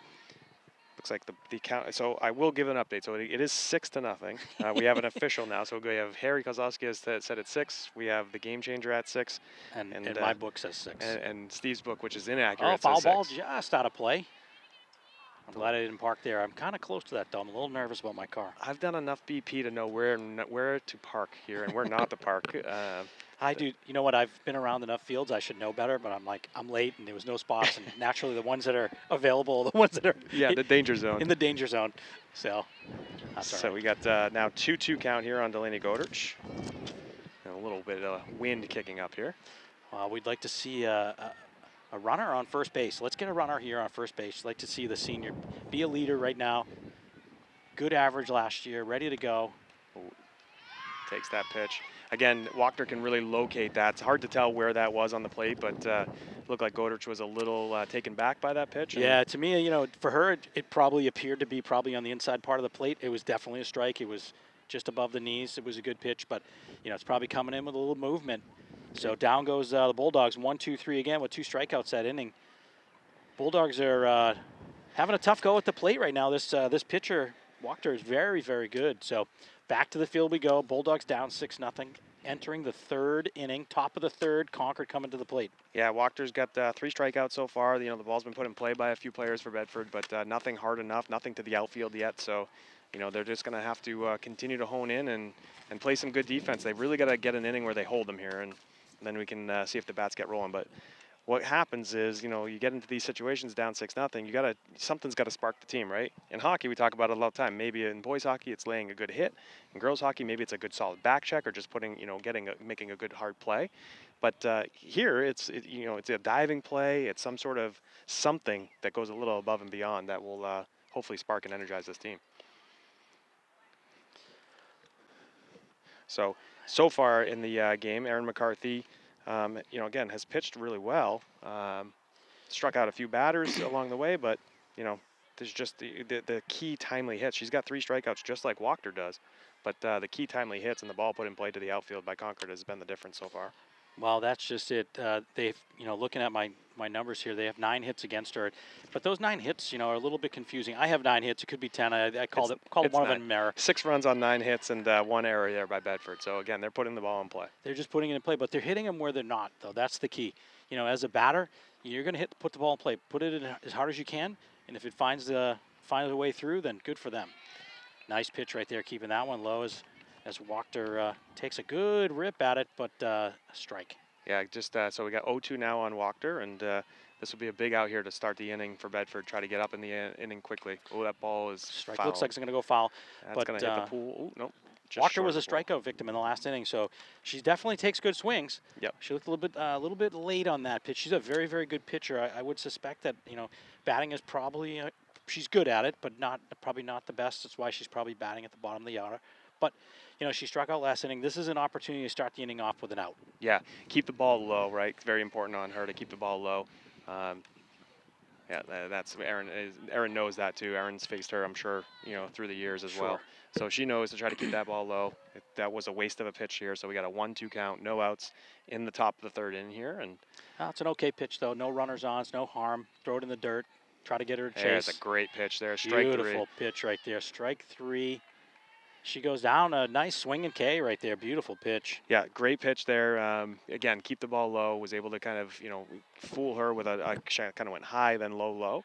looks like the count. So I will give an update. So it is 6-0. We have an official now. So we have Harry Kozlowski has said it's 6. We have the game changer at 6. And my book says 6. And Steve's book, which is inaccurate. Oh, foul ball just out of play. I'm glad I didn't park there. I'm kind of close to that, though. I'm a little nervous about my car. I've done enough BP to know where to park here and where not to park. I do. You know what? I've been around enough fields. I should know better, but I'm late, and there was no spots. And naturally, the ones that are available, the ones that are the danger zone. In the danger zone. So that's all right. We got now 2-2 count here on Delaney Godert. And a little bit of wind kicking up here. We'd like to see a runner on first base. Let's get a runner here on first base. I'd like to see the senior be a leader right now. Good average last year, ready to go. Takes that pitch. Again, Wachter can really locate that. It's hard to tell where that was on the plate, but it looked like Godert was a little taken back by that pitch. Yeah, to me, for her, it probably appeared to be probably on the inside part of the plate. It was definitely a strike. It was just above the knees. It was a good pitch, but, it's probably coming in with a little movement. So down goes the Bulldogs, 1-2-3 again with 2 strikeouts that inning. Bulldogs are having a tough go at the plate right now. This pitcher, Wachter, is very, very good. So back to the field we go. Bulldogs down 6-0, entering the 3rd inning, top of the 3rd. Concord coming to the plate. Yeah, Wachter's got 3 strikeouts so far. The ball's been put in play by a few players for Bedford, but nothing hard enough, nothing to the outfield yet. So, they're just going to have to continue to hone in and play some good defense. They've really got to get an inning where they hold them here, and then we can see if the bats get rolling. But what happens is, you get into these situations down 6-0, something's got to spark the team, right? In hockey, we talk about it a lot of time. Maybe in boys hockey, it's laying a good hit. In girls hockey, maybe it's a good solid back check or just putting, making a good hard play. But here, it's a diving play. It's some sort of something that goes a little above and beyond that will hopefully spark and energize this team. So far in the game, Erin McCarthy, again, has pitched really well. Struck out a few batters along the way, but, there's just the key timely hits. She's got 3 strikeouts just like Wachter does, but the key timely hits and the ball put in play to the outfield by Concord has been the difference so far. Well, that's just it. They've, looking at my numbers here, they have 9 hits against her. But those 9 hits, are a little bit confusing. I have 9 hits. It could be 10. I called one 9. of them an error. 6 runs on 9 hits and 1 error there by Bedford. So, again, they're putting the ball in play. They're just putting it in play, but they're hitting them where they're not, though. That's the key. As a batter, you're going to put the ball in play. Put it in as hard as you can, and if it finds a way through, then good for them. Nice pitch right there, keeping that one low as Wachter takes a good rip at it, but a strike. Yeah, just so we got 0-2 now on Wachter, and this will be a big out here to start the inning for Bedford. Try to get up in the inning quickly. Oh, that ball is strike. foul. Looks like it's going to go foul. That's going to hit the pool. Oh, nope. Walker short was a of the ball. strikeout victim in the last inning, so she definitely takes good swings. Yep. She looked a little bit late on that pitch. She's a very, very good pitcher. I would suspect that batting is probably she's good at it, but probably not the best. That's why she's probably batting at the bottom of the order. But she struck out last inning. This is an opportunity to start the inning off with an out. Yeah, keep the ball low, right? Very important on her to keep the ball low. Yeah, that's Erin. Erin knows that too. Erin's faced her, I'm sure, through the years as well. So she knows to try to keep that ball low. That was a waste of a pitch here. So we got a 1-2 count, no outs in the top of the third inning here, and it's an okay pitch though. No runners on, no harm. Throw it in the dirt. Try to get her to chase. That's a great pitch there. Strike Beautiful pitch right there. Strike 3. She goes down a nice swing and K right there. Beautiful pitch. Yeah, great pitch there. Again, keep the ball low. Was able to kind of, fool her with a kind of went high, then low.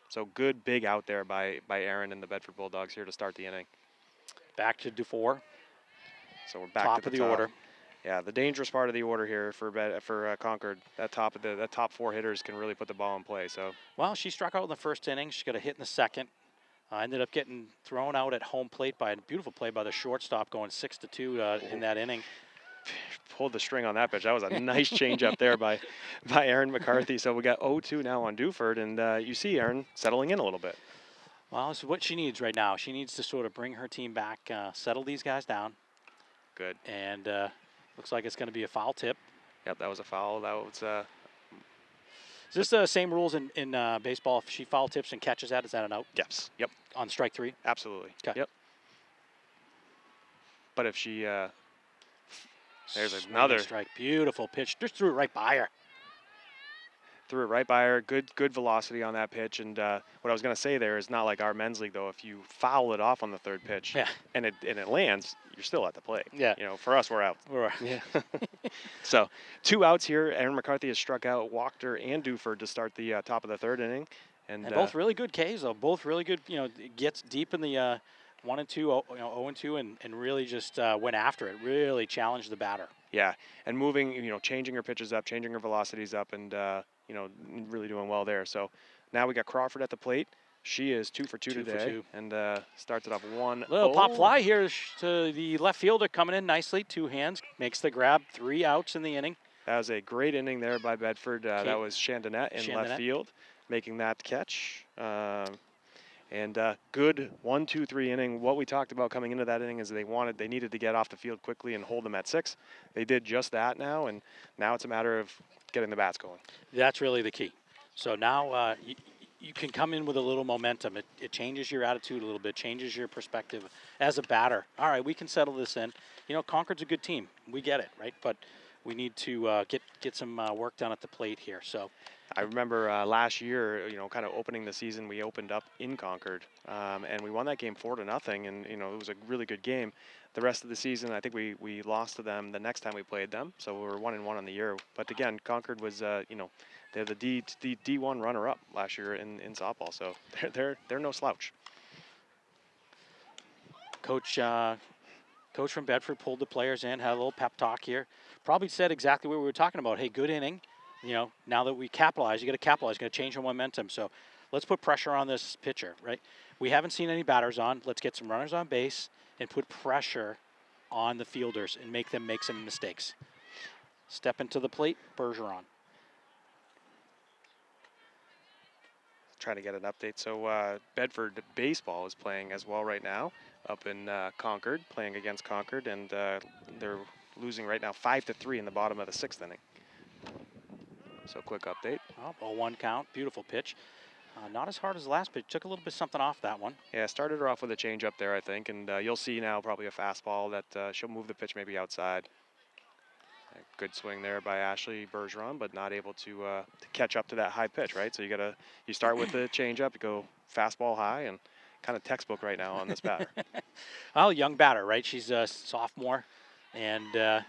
So good big out there by Erin and the Bedford Bulldogs here to start the inning. Back to Dufour. So we're back top to of the order. Yeah, the dangerous part of the order here for Concord. That top 4 hitters can really put the ball in play. So well, she struck out in the first inning. She got a hit in the second. Ended up getting thrown out at home plate by a beautiful play by the shortstop, going 6-2 in that inning. Pulled the string on that pitch. That was a nice change up there by Erin McCarthy. So we got 0-2 now on Duford, and you see Erin settling in a little bit. Well, this is what she needs right now. She needs to sort of bring her team back, settle these guys down. Good. And looks like it's going to be a foul tip. Yep, that was a foul. That was. Is this the same rules in baseball? If she foul tips and catches that, is that an out? Yes. Yep. On strike 3? Absolutely. Okay. Yep. But if she, there's Swinging another strike. Beautiful pitch. Just threw it right by her. Threw it right by her. Good velocity on that pitch. And what I was going to say there is not like our men's league though. If you foul it off on the third pitch, and it lands, you're still at the plate. Yeah. For us, we're out. Yeah. So 2 outs here. Erin McCarthy has struck out Wachter and Duford to start the top of the third inning. And both really good Ks though. Both really good. Gets deep in the 1 and 2, 0 and 2, and really just went after it. Really challenged the batter. Yeah, and moving, changing her pitches up, changing her velocities up, and really doing well there. So now we got Crawford at the plate. She is 2 for 2 today, and starts it off 1-0. Little pop fly here to the left fielder, coming in nicely. 2 hands, makes the grab. 3 outs in the inning. That was a great inning there by Bedford. That was Chandonette in left field, making that catch. And good 1-2-3 inning. What we talked about coming into that inning is they needed to get off the field quickly and hold them at 6. They did just that now, and now it's a matter of getting the bats going. That's really the key. So now you can come in with a little momentum. It changes your attitude a little bit, changes your perspective as a batter. All right, we can settle this in. Concord's a good team. We get it, right? But we need to get some work done at the plate here. So I remember last year, kind of opening the season, we opened up in Concord, and we won that game 4-0, and it was a really good game. The rest of the season, I think we lost to them the next time we played them, so we were 1-1 on the year. But again, Concord was, they're the D1 runner-up last year in softball, so they're no slouch. Coach from Bedford pulled the players in, had a little pep talk here. Probably said exactly what we were talking about. Hey, good inning. Now that we capitalize, you got to capitalize. Got to change your momentum. So let's put pressure on this pitcher, right? We haven't seen any batters on. Let's get some runners on base and put pressure on the fielders and make them make some mistakes. Step into the plate, Bergeron. Trying to get an update. So Bedford baseball is playing as well right now up in Concord, playing against Concord, and they're losing right now 5-3 in the bottom of the 6th inning. So quick update. Oh, 0-1 count. Beautiful pitch. Not as hard as the last pitch. Took a little bit something off that one. Yeah, started her off with a changeup there, I think, and you'll see now probably a fastball that she'll move the pitch maybe outside. A good swing there by Ashley Bergeron, but not able to catch up to that high pitch, right? So you start with the changeup, you go fastball high, and kind of textbook right now on this batter. Well, young batter, right? She's a sophomore, and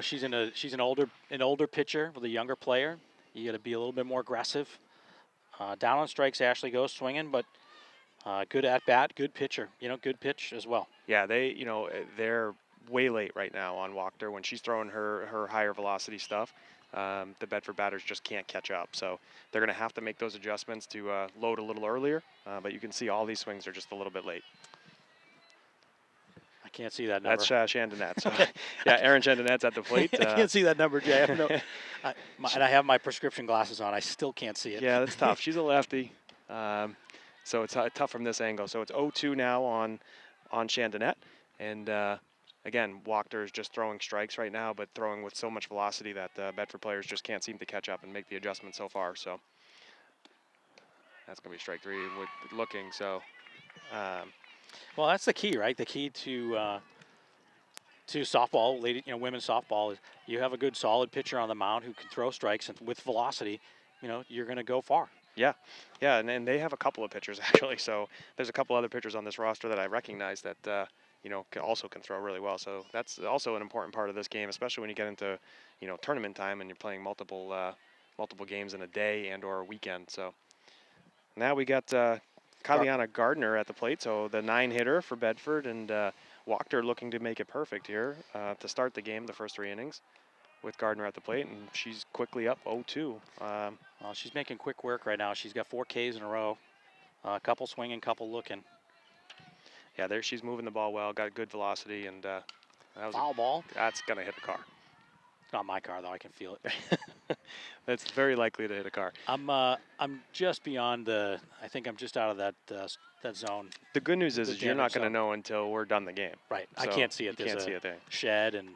she's an older pitcher with a younger player. You got to be a little bit more aggressive. Down on strikes, Ashley goes swinging, but good at bat, good pitcher. Good pitch as well. Yeah, they're way late right now on Wachter when she's throwing her higher velocity stuff. The Bedford batters just can't catch up, so they're going to have to make those adjustments to load a little earlier. But you can see all these swings are just a little bit late. can't see that number. That's Chandonnet. So, yeah, Erin Chandonet's at the plate. I can't see that number, Jay. And I have my prescription glasses on. I still can't see it. Yeah, that's tough. She's a lefty, so it's tough from this angle. So it's 0-2 now on Chandonnet, and again, Wachter is just throwing strikes right now, but throwing with so much velocity that Bedford players just can't seem to catch up and make the adjustment so far. So that's going to be strike 3 with looking. So, well, that's the key, right? The key to softball, women's softball, is you have a good, solid pitcher on the mound who can throw strikes, and with velocity, you're going to go far. Yeah, and they have a couple of pitchers actually. So there's a couple other pitchers on this roster that I recognize that also can throw really well. So that's also an important part of this game, especially when you get into tournament time and you're playing multiple games in a day and or a weekend. So now we got Kyliana Gardner at the plate, so the 9-hitter for Bedford, and Wachter looking to make it perfect here to start the game, the first 3 innings, with Gardner at the plate, and she's quickly up 0-2. Well, she's making quick work right now. She's got 4 Ks in a row, a couple swinging, couple looking. Yeah, there she's moving the ball well, got good velocity, and that was foul ball. That's gonna hit the car. Not my car though. I can feel it. That's very likely to hit a car. I'm just beyond the. I think I'm just out of that zone. The good news is you're not going to know until we're done the game. Right. So I can't see it. You can't see a thing. Shed and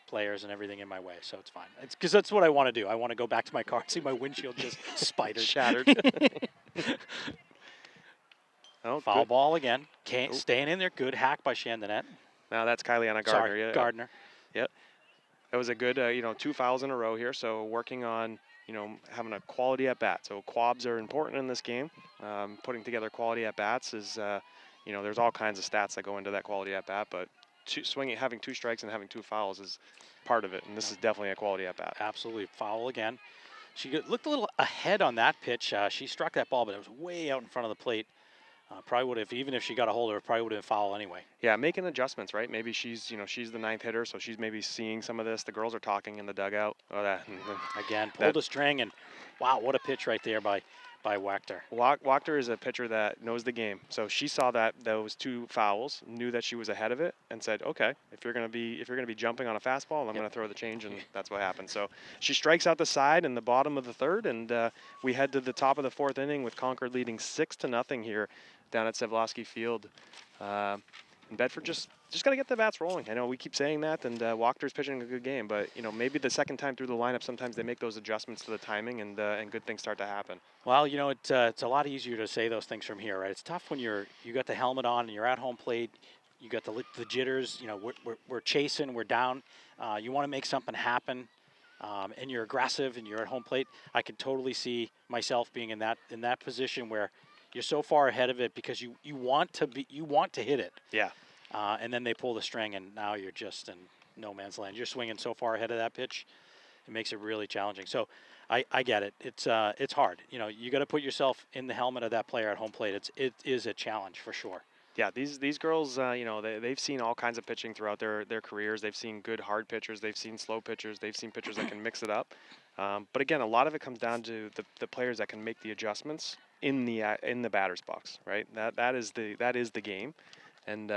players and everything in my way, so it's fine. It's because that's what I want to do. I want to go back to my car and see my windshield just spidered, shattered. Oh, foul ball again. Staying in there. Good hack by Chandonnet. Now that's Kyliana Gardner. Sorry, Gardner. Yep. That was a good, 2 fouls in a row here. So working on, having a quality at bat. So quabs are important in this game. Putting together quality at bats is, there's all kinds of stats that go into that quality at bat. But having 2 strikes and having 2 fouls is part of it. And this is definitely a quality at bat. Absolutely. Foul again. She looked a little ahead on that pitch. She struck that ball, but it was way out in front of the plate. Probably would have, even if she got a hold of it, probably would have been foul anyway. Yeah, making adjustments, right? Maybe she's the 9th hitter, so she's maybe seeing some of this. The girls are talking in the dugout. Again, pulled a string, and wow, what a pitch right there by Wachter. Wachter is a pitcher that knows the game, so she saw those 2 fouls, knew that she was ahead of it, and said, okay, if you're gonna be jumping on a fastball, I'm gonna throw the change, and that's what happened. So she strikes out the side in the bottom of the 3rd, and we head to the top of the 4th inning with Concord leading 6-0 here down at Sevlosky Field. And Bedford just got to get the bats rolling. I know we keep saying that, and Wachter's pitching a good game, but maybe the second time through the lineup, sometimes they make those adjustments to the timing, and good things start to happen. Well, it's a lot easier to say those things from here, right? It's tough when you got the helmet on and you're at home plate. You got the jitters. We're chasing, we're down. You want to make something happen, and you're aggressive and you're at home plate. I can totally see myself being in that position where you're so far ahead of it because you want to hit it. Yeah. And then they pull the string, and now you're just in no man's land. You're swinging so far ahead of that pitch, it makes it really challenging. So I get it. It's hard. You got to put yourself in the helmet of that player at home plate. It is a challenge for sure. Yeah, these girls, they've seen all kinds of pitching throughout their careers. They've seen good hard pitchers. They've seen slow pitchers. They've seen pitchers that can mix it up. But again, a lot of it comes down to the players that can make the adjustments in the batter's box, right? That is the game. And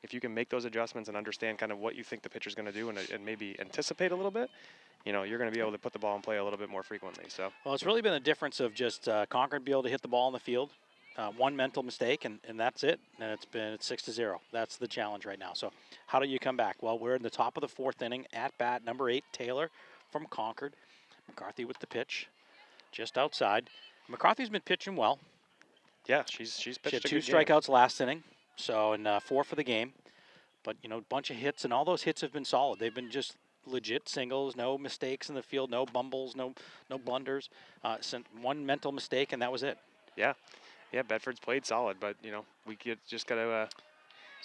if you can make those adjustments and understand kind of what you think the pitcher's going to do and maybe anticipate a little bit, you're going to be able to put the ball in play a little bit more frequently. So. Well, it's really been a difference of just Concord be able to hit the ball in the field, one mental mistake, and that's it. And it's 6-0. That's the challenge right now. So how do you come back? Well, we're in the top of the 4th inning. At bat, number 8, Taylor from Concord. McCarthy with the pitch, just outside. McCarthy's been pitching well. Yeah, she's pitched. She had 2 strikeouts last inning, so and 4 for the game. But a bunch of hits, and all those hits have been solid. They've been just legit singles, no mistakes in the field, no bumbles, no blunders. One mental mistake, and that was it. Yeah, Bedford's played solid, but we just got to.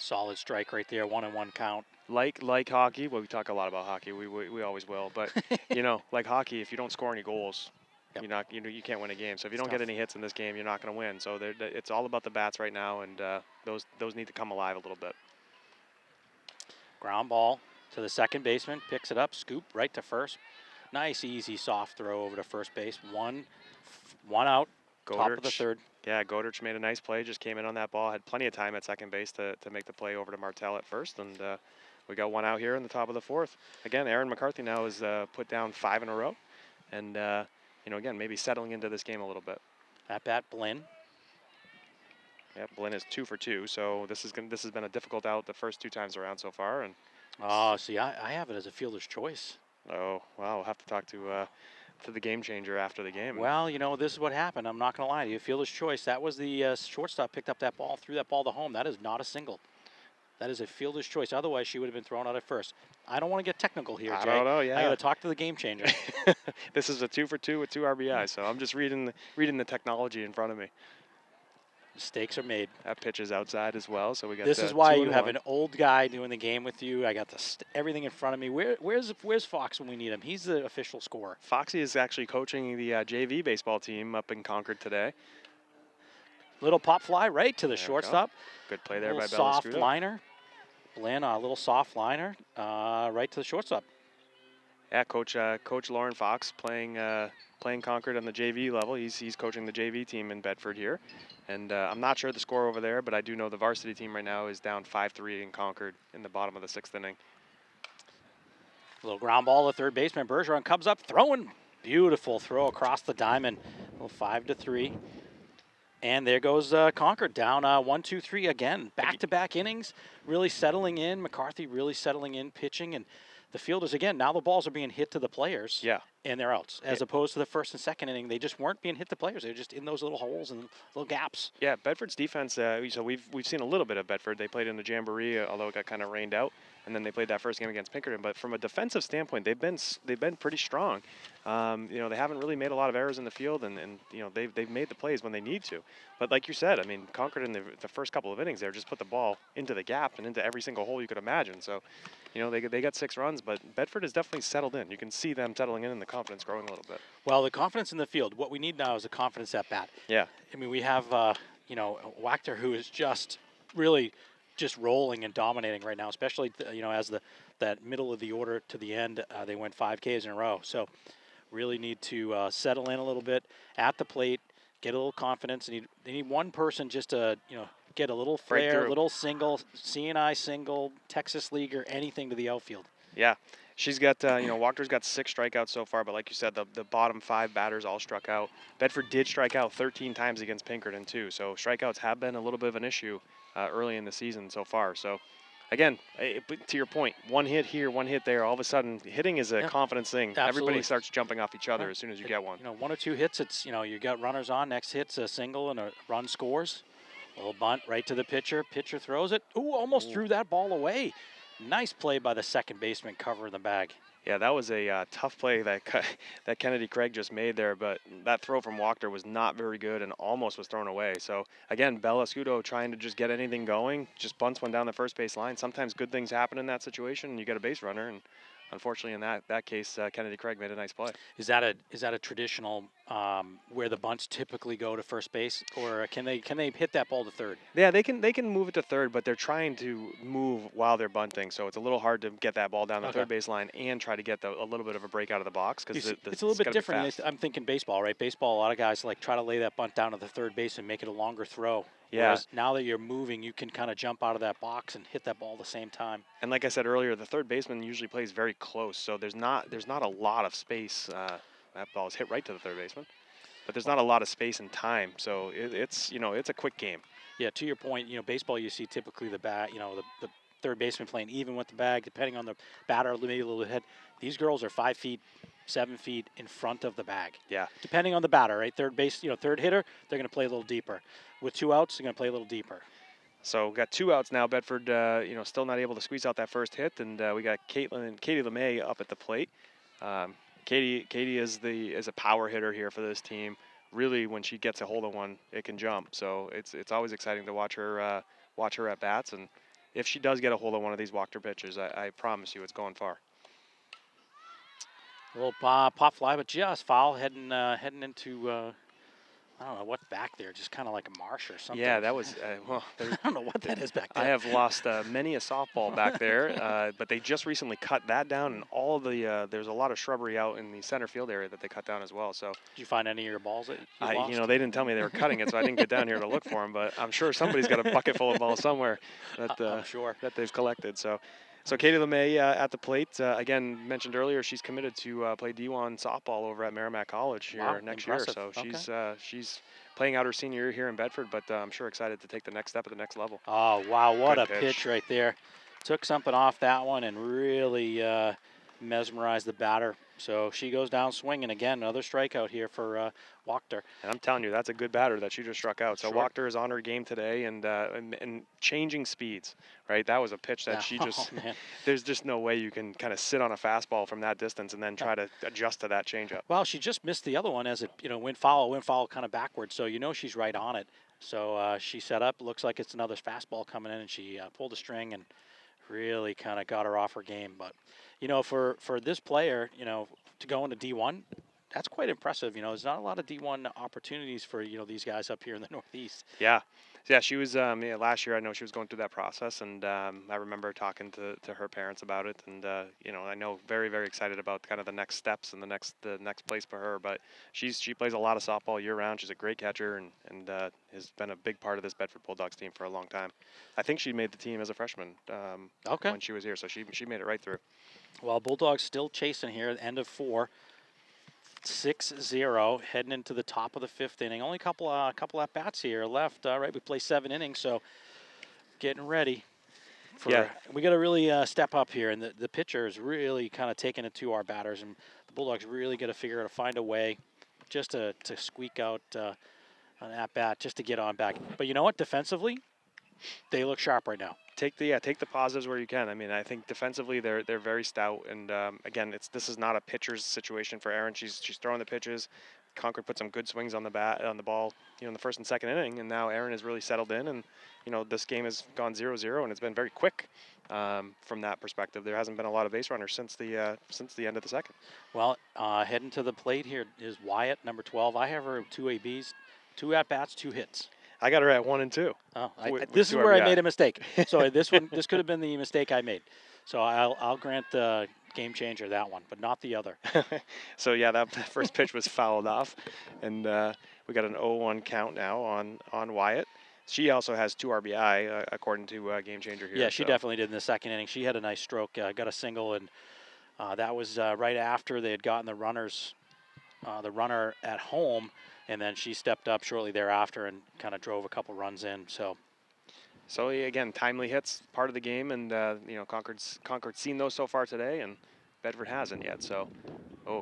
Solid strike right there, 1-1 count. Like hockey, well, we talk a lot about hockey. We always will, but like hockey, if you don't score any goals, yep. You can't win a game. So if you don't get any hits in this game, you're not going to win. So it's all about the bats right now, and those need to come alive a little bit. Ground ball to the second baseman, picks it up, scoop right to first. Nice, easy, soft throw over to first base. One out, top of the 3rd. Yeah, Godrich made a nice play, just came in on that ball, had plenty of time at second base to make the play over to Martell at first, and we got one out here in the top of the fourth. Again, Erin McCarthy now has put down 5 in a row, and again, maybe settling into this game a little bit. At bat, Blinn. Yeah, Blinn is 2 for 2, so this has been a difficult out the first 2 times around so far, and Oh, see, I have it as a fielder's choice. oh wow, we'll have to talk to the game changer after the game. Well, this is what happened. I'm not going to lie to you. Fielder's choice. That was the shortstop picked up that ball, threw that ball to home. That is not a single. That is a fielder's choice. Otherwise, she would have been thrown out at first. I don't want to get technical here, Jay. I don't know. Yeah, I got to talk to the game changer. This is a 2 for 2 with 2 RBI, so I'm just reading the technology in front of me. Mistakes are made. That pitch is outside as well, so we got. This is why 2 you and have 1. an old guy doing the game with you. I got everything in front of me. Where's Fox when we need him? He's the official scorer. Foxy is actually coaching the JV baseball team up in Concord today. Little pop fly right to the There we shortstop. Good play there by Bella Soft Scudo. liner. Blinn, a little soft liner right to the shortstop. Yeah, Coach Lauren Fox playing Concord on the JV level. He's coaching the JV team in Bedford here, and I'm not sure the score over there, but I do know the varsity team right now is down 5-3 in Concord in the bottom of the 6th inning. A little ground ball to third baseman. Bergeron comes up, throwing. Beautiful throw across the diamond. A little 5-3. And there goes Concord down 1-2-3 again. Back-to-back innings, really settling in. McCarthy really settling in, pitching. And the fielders, again, now the balls are being hit to the players. Yeah. And they're outs. As opposed to the first and second inning, they just weren't being hit to players. They were just in those little holes and little gaps. Yeah, Bedford's defense, so we've seen a little bit of Bedford. They played in the Jamboree, although it got kind of rained out, and then they played that first game against Pinkerton. But from a defensive standpoint, they've been pretty strong. They haven't really made a lot of errors in the field, and they've made the plays when they need to. But like you said, I mean, Concord in the first couple of innings there just put the ball into the gap and into every single hole you could imagine. So, they got 6 runs, but Bedford has definitely settled in. You can see them settling in and the confidence growing a little bit. Well, the confidence in the field. What we need now is a confidence at bat. Yeah. I mean, we have Wachter, who is just really just rolling and dominating right now, especially as that middle of the order to the end, they went 5 Ks in a row. So really need to settle in a little bit at the plate, get a little confidence. They need one person just to get a little flair, little single, CNI single, Texas League or anything to the outfield. Yeah. She's got, Wachter's got 6 strikeouts so far, but like you said, the bottom 5 batters all struck out. Bedford did strike out 13 times against Pinkerton, too. So strikeouts have been a little bit of an issue early in the season so far. So, again, to your point, one hit here, one hit there. All of a sudden, hitting is a confidence thing. Absolutely. Everybody starts jumping off each other as soon as you get one. 1 or 2 hits, it's, you got runners on. Next hit's a single and a run scores. A little bunt right to the pitcher. Pitcher throws it. Ooh, almost threw that ball away. Nice play by the second baseman covering the bag. Yeah, that was a tough play that Kennedy Craig just made there, but that throw from Wachter was not very good and almost was thrown away. So, again, Bella Scudo trying to just get anything going, just bunts one down the first base line. Sometimes good things happen in that situation, and you get a base runner, and unfortunately in that case, Kennedy Craig made a nice play. Is that a traditional where the bunts typically go to first base, or can they hit that ball to third? Yeah, they can move it to third, but they're trying to move while they're bunting, so it's a little hard to get that ball down the third base line and try to get a little bit of a break out of the box because it's a little bit different. I'm thinking baseball, right? Baseball, a lot of guys try to lay that bunt down to the third base and make it a longer throw. Yeah. Whereas now that you're moving, you can kind of jump out of that box and hit that ball at the same time. And like I said earlier, the third baseman usually plays very close, so there's not a lot of space. That ball is hit right to the third baseman, but there's not a lot of space and time, so it's a quick game. Yeah, to your point, baseball you see typically the bat, the third baseman playing even with the bag, depending on the batter, maybe a little ahead. These girls are 5 feet, 7 feet in front of the bag. Yeah. Depending on the batter, right? Third base, third hitter, they're going to play a little deeper. With 2 outs, they're going to play a little deeper. So we got 2 outs now. Bedford, still not able to squeeze out that first hit, and we got Katie LeMay up at the plate. Katie is a power hitter here for this team. Really, when she gets a hold of one, it can jump. So it's always exciting to watch her at bats. And if she does get a hold of one of these Wachter pitches, I promise you, it's going far. A little pop fly, but just foul heading into I don't know what's back there, just kind of like a marsh or something. Yeah, that was well. I don't know what that is back there. I have lost many a softball back there, but they just recently cut that down, and all of the there's a lot of shrubbery out in the center field area that they cut down as well. So, Did you find any of your balls that you lost? you know, they didn't tell me they were cutting it, so I didn't get down here to look for them. But I'm sure somebody's got a bucket full of balls somewhere that I'm sure that they've collected. So Katie LeMay at the plate. Again, mentioned earlier, she's committed to play D1 softball over at Merrimack College here next impressive. year. So Okay. she's playing out her senior year here in Bedford, but I'm sure excited to take the next step at the next level. Oh, wow, what Good a pitch right there. Took something off that one and really mesmerized the batter. So she goes down swinging again. Another strikeout here for Wachter. And I'm telling you, that's a good batter that she just struck out. So Sure. Wachter is on her game today and changing speeds, right? That was a pitch that she just, there's just no way you can kind of sit on a fastball from that distance and then try to adjust to that changeup. Well, she just missed the other one as it, went foul kind of backwards. So she's right on it. So she set up. Looks like it's another fastball coming in, and she pulled a string and really kind of got her off her game. But for this player, to go into D1, that's quite impressive. There's not a lot of D1 opportunities for these guys up here in the Northeast. Yeah, she was. Last year I know she was going through that process, and I remember talking to her parents about it, and I know very very excited about kind of the next steps and the next place for her. But she plays a lot of softball year round. She's a great catcher and has been a big part of this Bedford Bulldogs team for a long time. I think she made the team as a freshman when she was here, so she made it right through. Well, Bulldogs still chasing here at the end of 4. 6-0, heading into the top of the 5th inning. Only a couple at bats here left. Right, we play 7 innings, so getting ready. We got to really step up here, and the pitcher is really kind of taking it to our batters, and the Bulldogs really got to figure out to find a way just to squeak out an at bat, just to get on back. But you know what? Defensively, they look sharp right now. Take the positives where you can. I mean, I think defensively they're very stout, and again, this is not a pitcher's situation for Erin. She's throwing the pitches. Concord put some good swings on the ball, in the first and second inning, and now Erin has really settled in, and this game has gone 0-0, and it's been very quick from that perspective. There hasn't been a lot of base runners since the end of the second. Well, heading to the plate here is Wyatt, number 12. I have her 2 ABs, 2 at bats, 2 hits. I got her at 1 and 2. Oh, this is where I made a mistake. So this could have been the mistake I made. So I'll grant the game changer that one, but not the other. So yeah, that first pitch was fouled off, and we got an 0-1 count now on Wyatt. She also has 2 RBI according to game changer here. Yeah, she definitely did in the second inning. She had a nice stroke, got a single, and that was right after they had gotten the runner at home. And then she stepped up shortly thereafter and kind of drove a couple runs in. So again, timely hits, part of the game, and Concord's seen those so far today, and Bedford hasn't yet. So,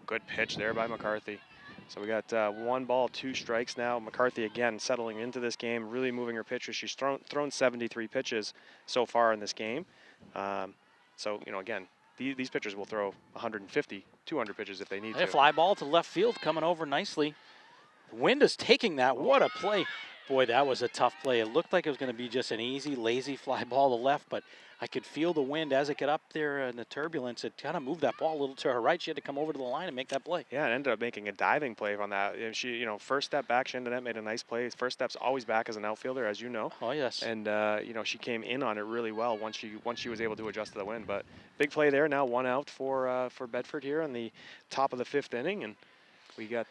good pitch there by McCarthy. So we got 1 ball, 2 strikes now. McCarthy again settling into this game, really moving her pitches. She's thrown 73 pitches so far in this game. Again, these pitchers will throw 150, 200 pitches if they need to. A fly ball to left field coming over nicely. The wind is taking that. What a play. Boy, that was a tough play. It looked like it was going to be just an easy, lazy fly ball to left, but I could feel the wind as it got up there in the turbulence. It kind of moved that ball a little to her right. She had to come over to the line and make that play. Yeah, it ended up making a diving play on that. She, first step back, she made a nice play. First step's always back as an outfielder, as you know. Oh, yes. And, she came in on it really well once she was able to adjust to the wind. But big play there. Now 1 out for Bedford here in the top of the 5th inning. And we got,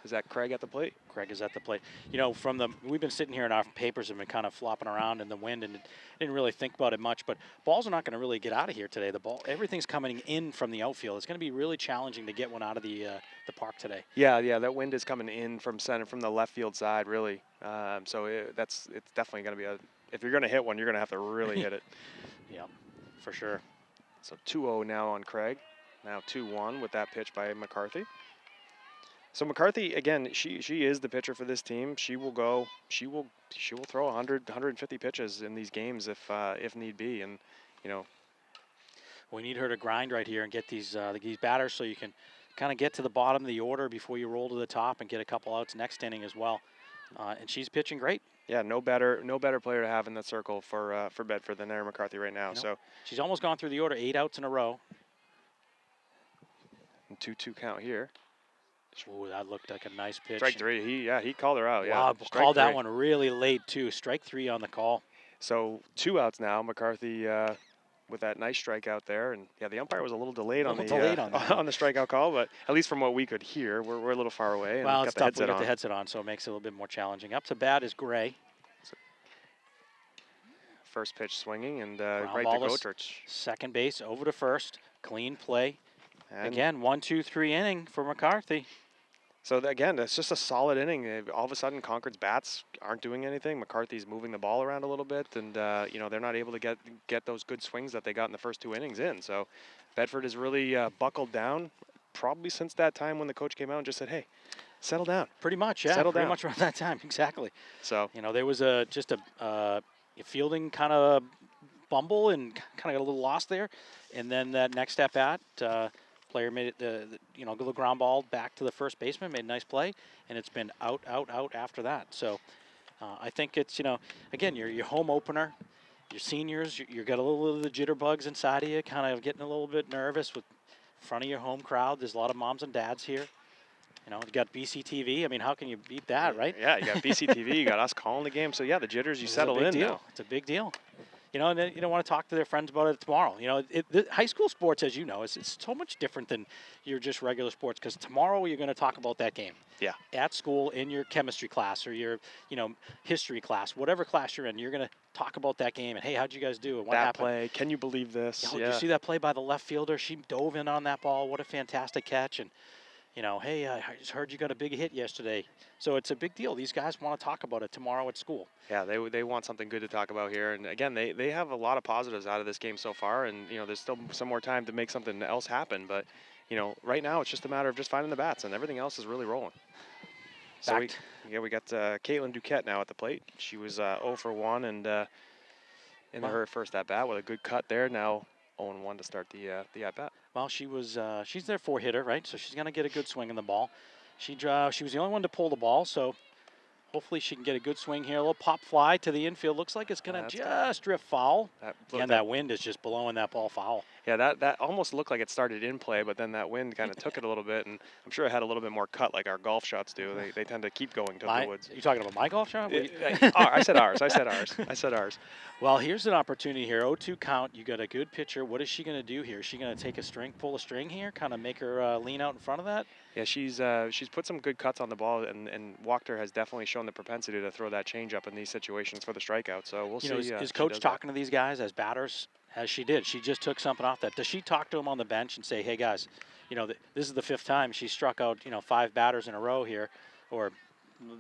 is that Craig at the plate? Craig is at the plate. We've been sitting here and our papers have been kind of flopping around in the wind and didn't really think about it much, but balls are not going to really get out of here today. Everything's coming in from the outfield. It's going to be really challenging to get one out of the park today. Yeah, that wind is coming in from the left field side, really. So it's definitely going to be if you're going to hit one, you're going to have to really hit it. Yeah, for sure. So 2-0 now on Craig. Now 2-1 with that pitch by McCarthy. So McCarthy, again, she is the pitcher for this team. She will throw 100, 150 pitches in these games if need be, and we need her to grind right here and get these batters so you can kind of get to the bottom of the order before you roll to the top and get a couple outs next inning as well. And she's pitching great. Yeah, no better player to have in that circle for Bedford than Erin McCarthy right now. So she's almost gone through the order, 8 outs in a row. 2-2 count here. Ooh, that looked like a nice pitch. Strike three. He called her out. Wow, Yeah, called that three. one really late too. Strike three on the call. So 2 outs now. McCarthy with that nice strikeout there, and yeah, the umpire was a little delayed on the on the strikeout call, but at least from what we could hear, we're a little far away. And Well, got it's the tough. headset We got on. the headset on, so it makes it a little bit more challenging. Up to bat is Gray. First pitch swinging and right ball to to Gotrich. Second base over to first. Clean play. And again, 1-2-3 inning for McCarthy. So again, it's just a solid inning. All of a sudden, Concord's bats aren't doing anything. McCarthy's moving the ball around a little bit, and they're not able to get those good swings that they got in the first 2 innings in. So Bedford has really buckled down, probably since that time when the coach came out and just said, "Hey, settle down." Pretty much, yeah. Settle pretty down. much around that time, exactly. So there was a fielding kind of bumble and kind of got a little lost there, and then that next at bat. Player made it the ground ball back to the first baseman, made a nice play, and it's been out after that. So I think it's, again, your home opener, your seniors, you got a little of the jitterbugs inside of you, kind of getting a little bit nervous with front of your home crowd. There's a lot of moms and dads here. You got BCTV. I mean, how can you beat that, right? Yeah, you got BCTV, you got us calling the game. So yeah, the jitters, you settle in now. It's a big deal. And then you don't want to talk to their friends about it tomorrow. The high school sports, as you know, it's so much different than your just regular sports, because tomorrow you're going to talk about that game. Yeah. At school, in your chemistry class or your, history class, whatever class you're in, you're going to talk about that game and, hey, how'd you guys do? And what happened? Play, can you believe this? Did you see that play by the left fielder? She dove in on that ball. What a fantastic catch. And, hey, I just heard you got a big hit yesterday. So it's a big deal. These guys want to talk about it tomorrow at school. Yeah, they want something good to talk about here. And again, they have a lot of positives out of this game so far. And, there's still some more time to make something else happen. But, right now it's just a matter of just finding the bats, and everything else is really rolling. So we got Caitlin Duquette now at the plate. She was 0 for 1 and in her first at bat with a good cut there. Now 0-1 to start the at bat. Well, she's their 4-hitter, right? So she's going to get a good swing in the ball. She was the only one to pull the ball, so hopefully she can get a good swing here. A little pop fly to the infield. Looks like it's going to just drift foul. That wind is just blowing that ball foul. Yeah, that almost looked like it started in play, but then that wind kind of took it a little bit, and I'm sure it had a little bit more cut like our golf shots do. They tend to keep going to the woods. You talking about my golf shot? I said ours. I said ours. Well, here's an opportunity here. 0-2 count. You got a good pitcher. What is she going to do here? Is she going to take pull a string here, kind of make her lean out in front of that? Yeah, she's put some good cuts on the ball, and Wachter has definitely shown the propensity to throw that changeup in these situations for the strikeout. So we'll see. Is Coach talking to these guys as batters? As she did. She just took something off that. Does she talk to them on the bench and say, hey, guys, this is the 5th time she struck out, 5 batters in a row here, or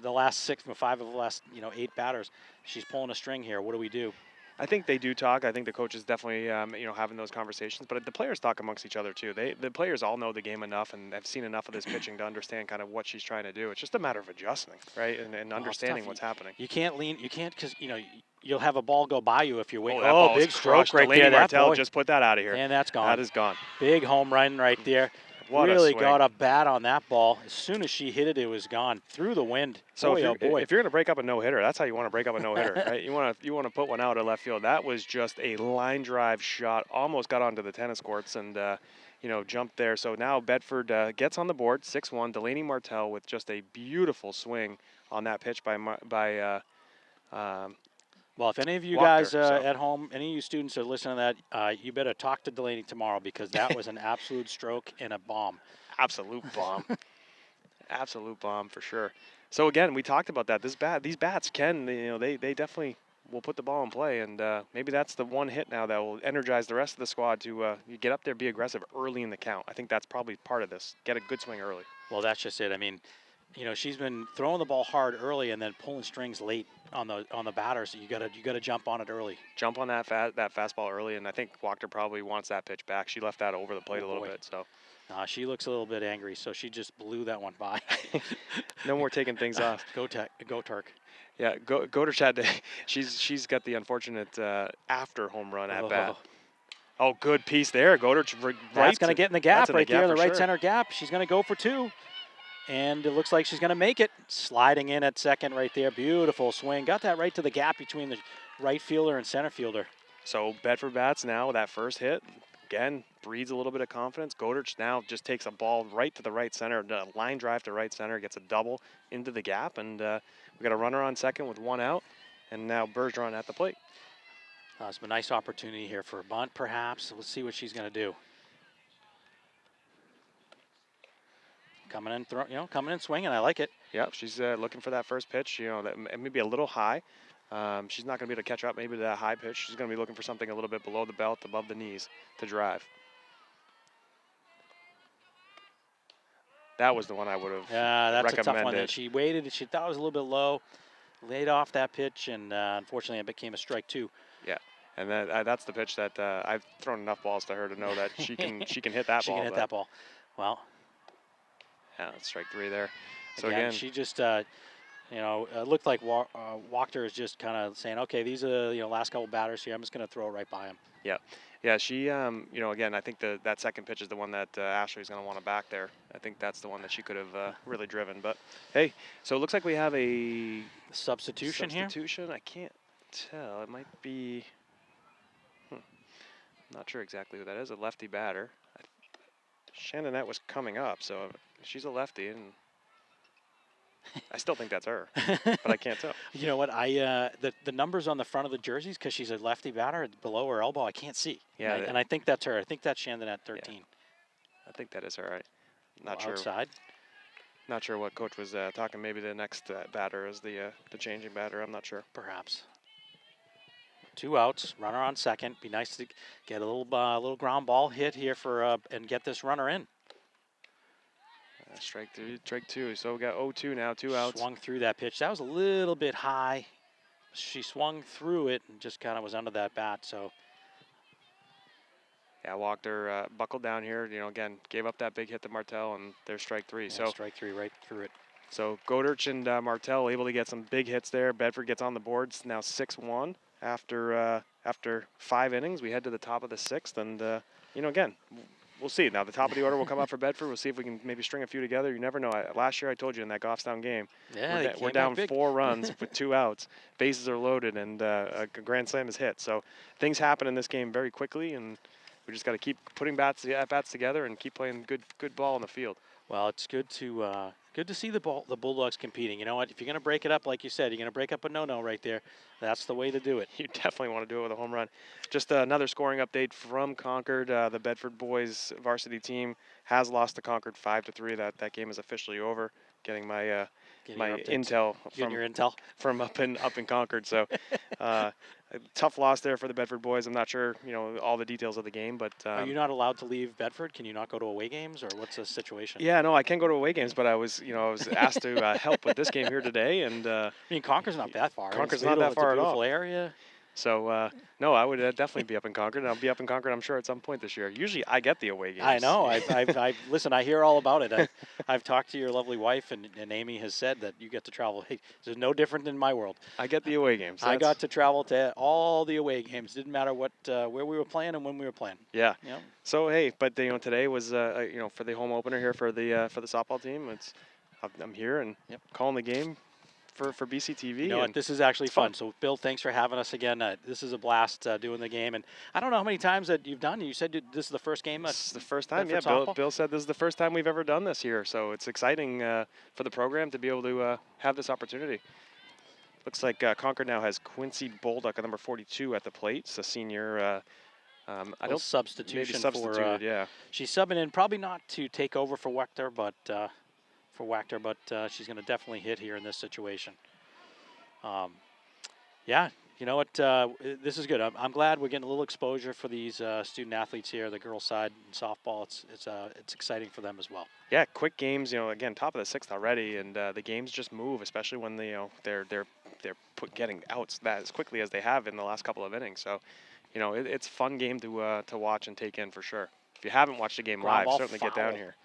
the last 5 of the last, 8 batters. She's pulling a string here. What do we do? I think they do talk. I think the coach is definitely, having those conversations. But the players talk amongst each other too. The players all know the game enough and have seen enough of this pitching to understand kind of what she's trying to do. It's just a matter of adjusting, right, and understanding what's happening. You can't lean. You can't because you'll have a ball go by you if you're waiting. Oh, big stroke right there. Martell just put that out of here. And that's gone. That is gone. Big home run right there. What really a swing. got a bat on that ball. As soon as she hit it, it was gone through the wind. So boy, if you're going to break up a no-hitter, that's how you want to break up a no-hitter, right? You want to put one out at left field. That was just a line drive shot. Almost got onto the tennis courts and jumped there. So now Bedford gets on the board, 6-1. Delaney Martell with just a beautiful swing on that pitch by well, if any of you Wachter, guys at home, any of you students are listening to that, you better talk to Delaney tomorrow, because that was an absolute stroke and a bomb. Absolute bomb. Absolute bomb for sure. So again, we talked about that. These bats can, they definitely will put the ball in play, and maybe that's the one hit now that will energize the rest of the squad to you get up there, be aggressive early in the count. I think that's probably part of this. Get a good swing early. Well, that's just it. I mean, she's been throwing the ball hard early and then pulling strings late on the batters. So you gotta jump on it early. Jump on that fastball early, and I think Wachter probably wants that pitch back. She left that over the plate a little bit, so. She looks a little bit angry, so she just blew that one by. No more taking things off. Go Turk. Yeah, Goderich had to. She's got the unfortunate after home run at bat. Oh, good piece there. Goderich That's going to get in the gap right there, the right sure. center gap. She's going to go for 2. And it looks like she's going to make it. Sliding in at second right there. Beautiful swing. Got that right to the gap between the right fielder and center fielder. So Bedford bats now, that first hit, again, breeds a little bit of confidence. Godert now just takes a ball right to the right center, a line drive to right center, gets a double into the gap, and we got a runner on second with 1 out, and now Bergeron at the plate. It's a nice opportunity here for a bunt, perhaps. Let's see what she's going to do. Coming in, coming in swinging. I like it. Yep, she's looking for that first pitch. That may be a little high. She's not going to be able to catch up maybe to that high pitch. She's going to be looking for something a little bit below the belt, above the knees to drive. That was the one I would have that's recommended. a tough one. And she waited. She thought it was a little bit low, laid off that pitch, and unfortunately it became a strike 2. Yeah, and that's the pitch that I've thrown enough balls to her to know that she can hit that she ball. She can hit that ball. Well, yeah, that's strike 3 there. So again, she just, looked like Wachter is just kind of saying, okay, these are last couple batters here. I'm just going to throw it right by him. Yeah. Yeah, she, again, I think that second pitch is the one that Ashley's going to want to back there. I think that's the one that she could have really driven. But, hey, so it looks like we have a substitution here. I can't tell. It might be, not sure exactly who that is, a lefty batter. Chandonette was coming up, so she's a lefty, and I still think that's her, but I can't tell. You know what? The numbers on the front of the jerseys, because she's a lefty batter below her elbow, I can't see. Yeah, and I think that's her. I think that's Chandonette 13. Yeah, I think that is her. I'm not sure. Outside. Not sure what coach was talking. Maybe the next batter is the changing batter. I'm not sure. Perhaps. 2 outs, runner on second. Be nice to get a little ground ball hit here and get this runner in. Strike 2. So we got 0-2 now, 2 outs. Swung through that pitch. That was a little bit high. She swung through it and just kind of was under that bat. So. Yeah, Wachter buckled down here. Again, gave up that big hit to Martel, and there's strike 3. Yeah, so strike 3 right through it. So Godert and Martel able to get some big hits there. Bedford gets on the boards now 6-1 after 5 innings. We head to the top of the 6th, and again. We'll see. Now, the top of the order will come up for Bedford. We'll see if we can maybe string a few together. You never know. Last year I told you in that Goffstown game, we're down 4 runs with 2 outs. Bases are loaded, and a grand slam is hit. So things happen in this game very quickly, and we just got to keep putting bats together and keep playing good ball on the field. Well, it's good to see the Bulldogs competing. You know what? If you're going to break it up, like you said, you're going to break up a no-no right there. That's the way to do it. You definitely want to do it with a home run. Just another scoring update from Concord. The Bedford boys varsity team has lost to Concord 5-3. That game is officially over. Getting my intel from up in Concord. So a tough loss there for the Bedford boys. I'm not sure all the details of the game, but are you not allowed to leave Bedford? Can you not go to away games, or what's the situation? Yeah, no, I can go to away games, but I was asked to help with this game here today, and I mean, Concord's not that far. Concord's not that far at all. It's a beautiful area. So, no, I would definitely be up in Concord, and I'll be up in Concord, I'm sure, at some point this year. Usually I get the away games. I know. Listen, I hear all about it. I've talked to your lovely wife, and Amy has said that you get to travel. Hey, it's no different than my world. I get the away games. I got to travel to all the away games. Didn't matter where we were playing and when we were playing. Yeah. Yep. So, hey, but today was for the home opener here for the softball team. I'm here and calling the game for BCTV. You know what? This is actually fun. So, Bill, thanks for having us again. This is a blast doing the game. And I don't know how many times that you've done. You said this is the first game. This is the first time. Yeah, Bill said this is the first time we've ever done this here. So it's exciting for the program to be able to have this opportunity. Looks like Concord now has Quincy Bolduck at number 42 at the plate. It's a senior. I don't substitution maybe substituted. Yeah. She's subbing in, probably not to take over for Wachter, but she's going to definitely hit here in this situation. Yeah, you know what? This is good. I'm glad we're getting a little exposure for these student athletes here, the girls' side in softball. It's exciting for them as well. Yeah, quick games. Again, top of the 6th already, and the games just move, especially when they're getting outs that as quickly as they have in the last couple of innings. So, it's a fun game to watch and take in for sure. If you haven't watched a game live, certainly get down here.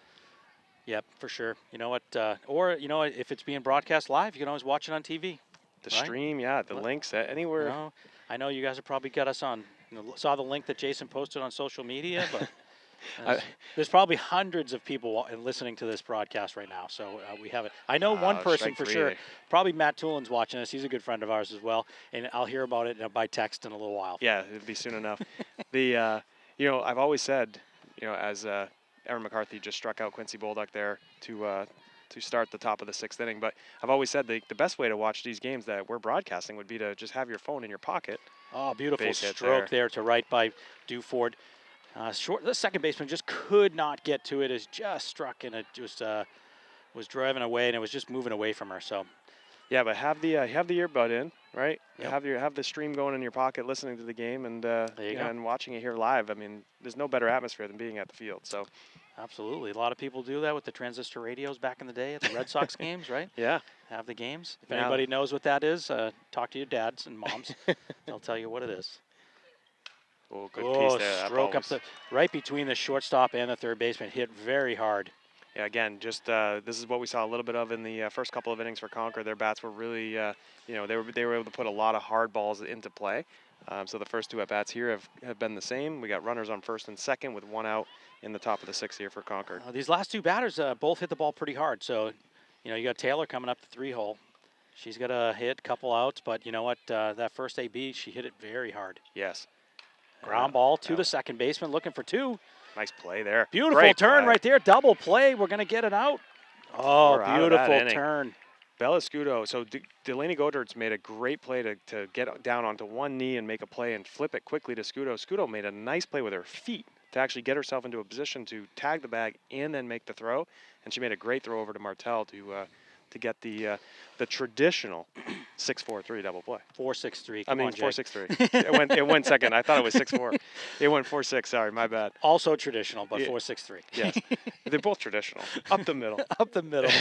Yep, for sure. You know what? Or if it's being broadcast live, you can always watch it on TV. The stream, yeah, the links anywhere. I know you guys have probably got us on. Saw the link that Jason posted on social media, but there's probably hundreds of people listening to this broadcast right now. So we have it. I know one person for sure. Probably Matt Toolin's watching us. He's a good friend of ours as well, and I'll hear about it by text in a little while. Yeah, it'll be soon enough. I've always said, as Erin McCarthy just struck out Quincy Bolduc there to start the top of the 6th inning. But I've always said the best way to watch these games that we're broadcasting would be to just have your phone in your pocket. Oh, beautiful Base hit stroke there to right by Duford. The second baseman just could not get to it. It just struck and it just was driving away, and it was just moving away from her. So, yeah, but have the earbud in, right? Yep. Have the stream going in your pocket, listening to the game, and There you go. and watching it here live. I mean, there's no better atmosphere than being at the field. So, absolutely, a lot of people do that with the transistor radios back in the day at the Red Sox games, right? yeah. Have the games. If Now- anybody knows what that is, talk to your dads and moms. They'll tell you what it is. Oh, good piece there. That Stroke ball up was- right between the shortstop and the third baseman. Hit very hard. Yeah, again, just this is what we saw a little bit of in the first couple of innings for Concord. Their bats were really, they were able to put a lot of hard balls into play. So the first 2 at bats here have been the same. We got runners on first and second with 1 out in the top of the 6th here for Concord. These last 2 batters both hit the ball pretty hard. So, you got Taylor coming up the 3-hole. She's got a hit, couple outs, but you know what? That first AB, she hit it very hard. Yes. Ground ball to the second baseman, looking for 2. Nice play there. Beautiful Great turn play. right there. Double play. We're going to get it out. Oh, We're out of that beautiful inning. turn. Bella Scudo. So Delaney Godards made a great play to get down onto one knee and make a play and flip it quickly to Scudo. Scudo made a nice play with her feet to actually get herself into a position to tag the bag and then make the throw. And she made a great throw over to Martel to get the traditional 6-4-3 double play. 4-6-3. I mean 4-6-3. It went second. I thought it was 6-4. It went 4-6. Sorry, my bad. Also traditional, but Yeah. 4-6-3. Yes, they're both traditional. Up the middle. Up the middle.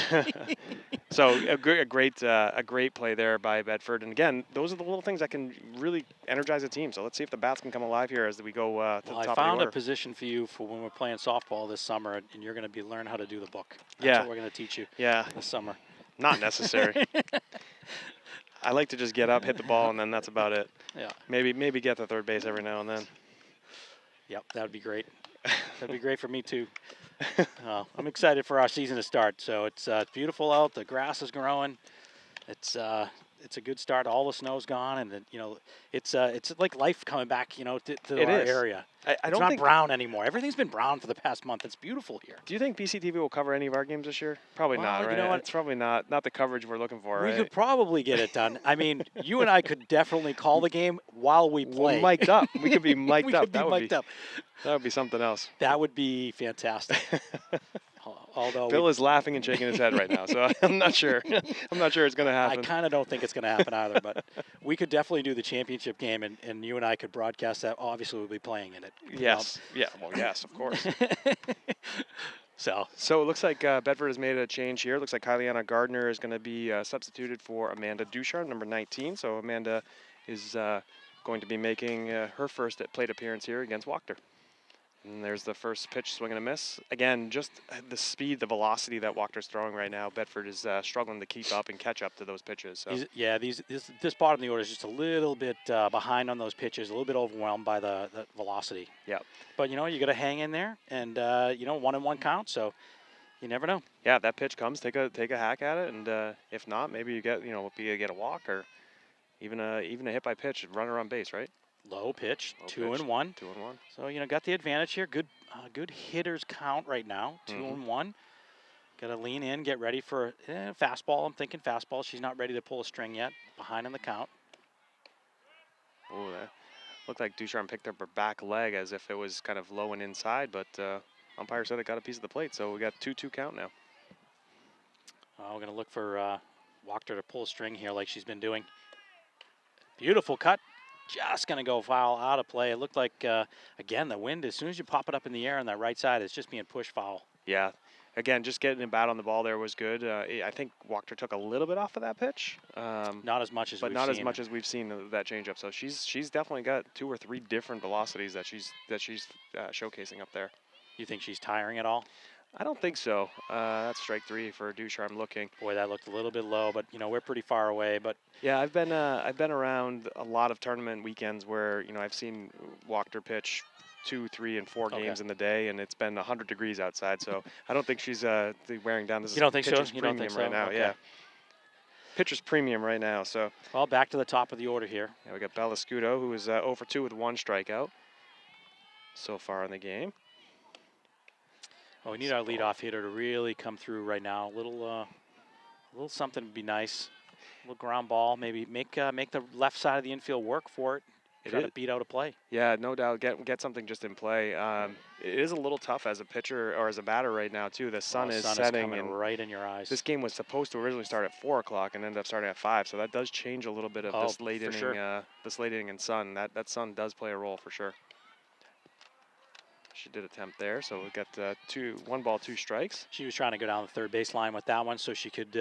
So a great play there by Bedford. And again, those are the little things that can really energize a team. So let's see if the bats can come alive here as we go to the Well, top I found of the a order. position for you for when we're playing softball this summer, and you're going to be learn how to do the book. That's Yeah. what we're going to teach you Yeah, this summer. not necessary. I like to just get up, hit the ball, and then that's about it. Yeah. Maybe get to third base every now and then. Yep, that would be great. That'd be great for me too. I'm excited for our season to start. So it's beautiful out. The grass is growing. It's a good start. All the snow's gone, and then, it's like life coming back. To It our is. area. I It's don't not think. brown anymore. Everything's been brown for the past month. It's beautiful here. Do you think BCTV will cover any of our games this year? Probably Well, not, you right? know what? It's probably not the coverage we're looking for, We right? could probably get it done. I mean, you and I could definitely call the game while we play. We're mic'd up. We could be mic'd we up. could be That would mic'd up. That would be something else. That would be fantastic. Although Bill is laughing and shaking his head right now, so I'm not sure. I'm not sure it's going to I happen. kind of don't think it's going to happen either, but we could definitely do the championship game, and you and I could broadcast that. Obviously, we'll be playing in it. Yes. Yeah. Well, yes, of course. So So it looks like Bedford has made a change here. It looks like Kyliana Gardner is going to be substituted for Amanda Ducharme, number 19. So Amanda is going to be making her first plate appearance here against Wachter. And there's the first pitch, swing and a miss. Again, just the speed, the velocity that Wachter's throwing right now. Bedford is struggling to keep up and catch up to those pitches. So. this bottom of the order is just a little bit behind on those pitches, a little bit overwhelmed by the velocity. Yeah. But you got to hang in there, and 1-1 count. So you never know. Yeah, that pitch comes, take a hack at it, and if not, maybe you get get a walk or even a hit by pitch, runner on base, right? Low pitch, Low 2-1. pitch, 2-1. So got the advantage here. Good hitters count right now. 2-1. Got to lean in, get ready for fastball. I'm thinking fastball. She's not ready to pull a string yet. Behind on the count. Oh, that looked like Ducharme picked up her back leg as if it was kind of low and inside, but umpire said it got a piece of the plate, so we got 2-2 count now. We're going to look for Wachter to pull a string here like she's been doing. Beautiful cut. Just going to go foul, out of play. It looked like, again, the wind, as soon as you pop it up in the air on that right side, it's just being pushed foul. Yeah. Again, just getting a bat on the ball there was good. I think Wachter took a little bit off of that pitch. Not as much as but we've not seen. as much as we've seen of that changeup. So she's definitely got 2 or 3 different velocities that she's showcasing up there. You think she's tiring at all? I don't think so. That's strike 3 for Ducharme looking. Boy, that looked a little bit low, but we're pretty far away. But Yeah, I've been around a lot of tournament weekends where I've seen Wachter pitch 2, 3, and 4 games in the day, and it's been 100 degrees outside. So I don't think she's wearing down. This You don't think so? pitcher's You don't premium think so? right now. Okay. Yeah, pitcher's premium right now. So well, back to the top of the order here. yeah, we got Bella Scudo, who is 0 for 2 with 1 strikeout. so far in the game. Well, we need our leadoff hitter to really come through right now. A little something would be nice. A little ground ball, maybe make the left side of the infield work for it. Try to beat out a play. Yeah, no doubt. Get something just in play. It is a little tough as a pitcher or as a batter right now too. The sun is setting coming right in your eyes. This game was supposed to originally start at 4 o'clock and ended up starting at 5, so that does change a little bit of this late inning. Sure. This late inning and sun. That sun does play a role for sure. She did attempt there, so we got 1 ball, 2 strikes. She was trying to go down the third base line with that one, so she could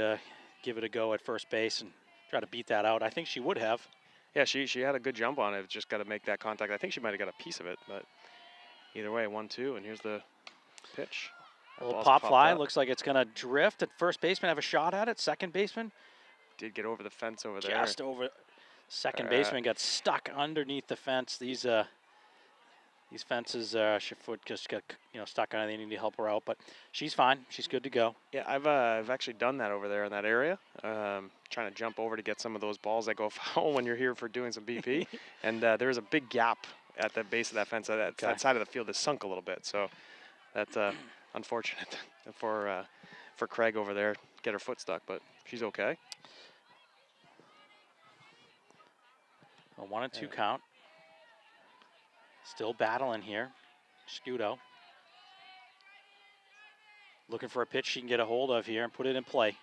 give it a go at first base and try to beat that out. I think she would have. Yeah, she had a good jump on it. Just got to make that contact. I think she might have got a piece of it, but either way, 1-2, and here's the pitch. A little pop fly. Looks like it's going to drift at first baseman. Have a shot at it. Second baseman did get over the fence over there. Just over. Second baseman got stuck underneath the fence. These fences, her foot just got stuck on it. They need to help her out, but she's fine. She's good to go. Yeah, I've actually done that over there in that area. Trying to jump over to get some of those balls that go foul when you're here for doing some BP. And there's a big gap at the base of that fence. That side of the field is sunk a little bit, so that's unfortunate for Craig over there. Get her foot stuck, but she's okay. A 1-2 count. Still battling here. Scudo. Looking for a pitch she can get a hold of here and put it in play.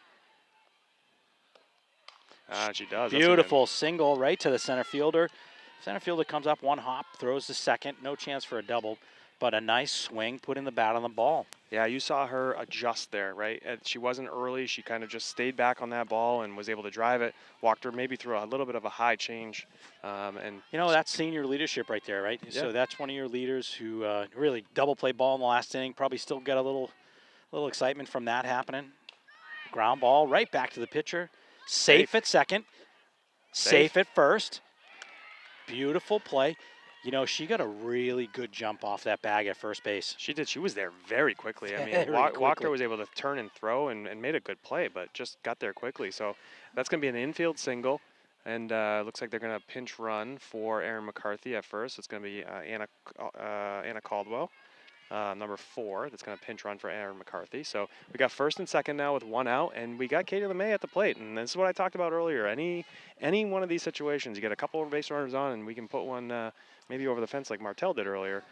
She does. Beautiful single right to the center fielder. Center fielder comes up, 1 hop, throws the second. No chance for a double, but a nice swing, putting the bat on the ball. Yeah, you saw her adjust there, right? She wasn't early. She kind of just stayed back on that ball and was able to drive it. Walked her maybe through a little bit of a high change. And that's senior leadership right there, right? Yeah. So that's one of your leaders who really double play ball in the last inning. Probably still get a little excitement from that happening. Ground ball right back to the pitcher. Safe at second. Safe at first. Beautiful play. She got a really good jump off that bag at first base. She did. She was there very quickly. I mean, Walker was able to turn and throw and made a good play, but just got there quickly. So that's going to be an infield single, and looks like they're going to pinch run for Erin McCarthy at first. It's going to be Anna Caldwell, number 4. That's going to pinch run for Erin McCarthy. So we got first and second now with 1 out, and we got Katie LeMay at the plate. And this is what I talked about earlier. Any one of these situations, you get a couple of base runners on, and we can put one maybe over the fence like Martell did earlier.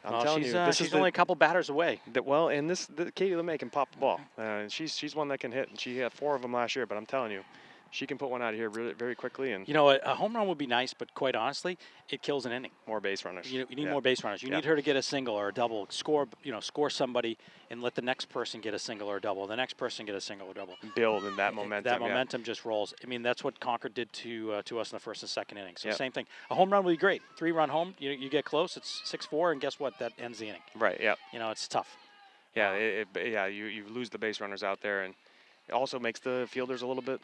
I'm telling you, this she's is only a couple batters away. Katie LeMay can pop the ball. She's one that can hit, and she had 4 of them last year. But I'm telling you, she can put one out of here really, very quickly. And a home run would be nice, but quite honestly, it kills an inning. More base runners. You need more base runners. You need her to get a single or a double, score somebody, and let the next person get a single or a double. The next person get a single or double. Build in that momentum. That momentum just rolls. I mean, that's what Concord did to us in the first and second inning. So same thing. A home run would be great. 3-run home. You get close. It's 6-4, and guess what? That ends the inning. Right. Yeah. It's tough. Yeah. You lose the base runners out there, and it also makes the fielders a little bit.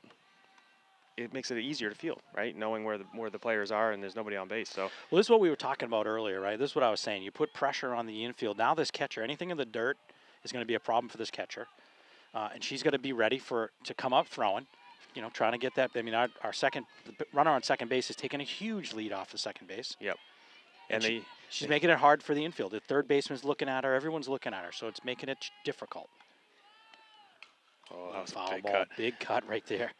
It makes it easier to field, right? Knowing where the players are and there's nobody on base. So this is what we were talking about earlier, right? This is what I was saying. You put pressure on the infield. Now this catcher, anything in the dirt is going to be a problem for this catcher, and she's going to be ready to come up throwing. Trying to get that. I mean, our second runner on second base is taking a huge lead off the second base. Yep. And she's making it hard for the infield. The third baseman's looking at her. Everyone's looking at her, so it's making it difficult. Oh, that was foul a big ball. cut. Big cut right there.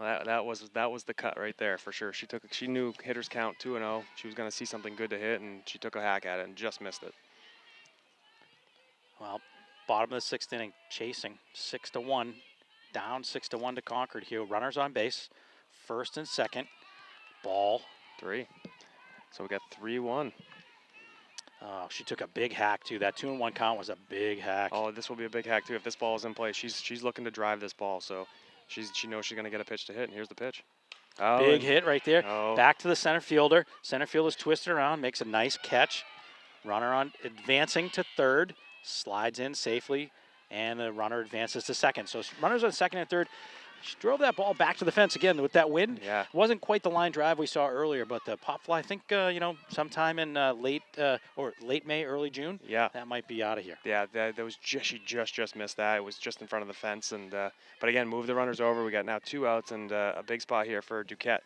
That was the cut right there for sure. She knew hitters count 2-0. She was going to see something good to hit, and she took a hack at it and just missed it. Well, bottom of the 6th inning, chasing 6-1, down 6-1 to Concord here. Runners on base, first and second. Ball 3. So we got 3-1. She took a big hack too. That 2-1 count was a big hack. Oh, this will be a big hack too if this ball is in play. She's looking to drive this ball, so. She knows she's going to get a pitch to hit, and here's the pitch. Oh, big hit right there. Oh. Back to the center fielder. Center fielder's twisted around, makes a nice catch. Runner on advancing to third, slides in safely, and the runner advances to second. So runners on second and third. She drove that ball back to the fence again with that wind. Yeah. It wasn't quite the line drive we saw earlier, but the pop fly, I think, sometime in late May, early June. Yeah. That might be out of here. Yeah, that was she just missed that. It was just in front of the fence, and but again, move the runners over. We got now 2 outs and a big spot here for Duquette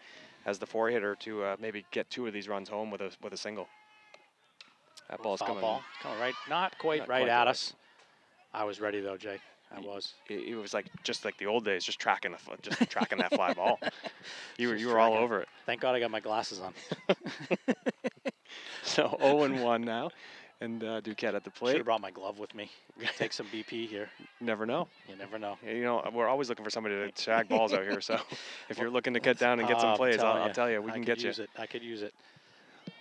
as the 4 hitter to maybe get 2 of these runs home with a single. That ball's Foul coming. ball coming right, not quite right at us. I was ready though, Jay. I was. It was like just like the old days, just tracking that fly ball. You were all over it. Thank God I got my glasses on. So 0-1 now, and Duquette at the Should plate. have brought my glove with me. Take some BP here. Never know. You never know. You know, we're always looking for somebody to tag balls out here. So if you're looking to get down and get some plays, I'll tell you, we can get you. I could use it.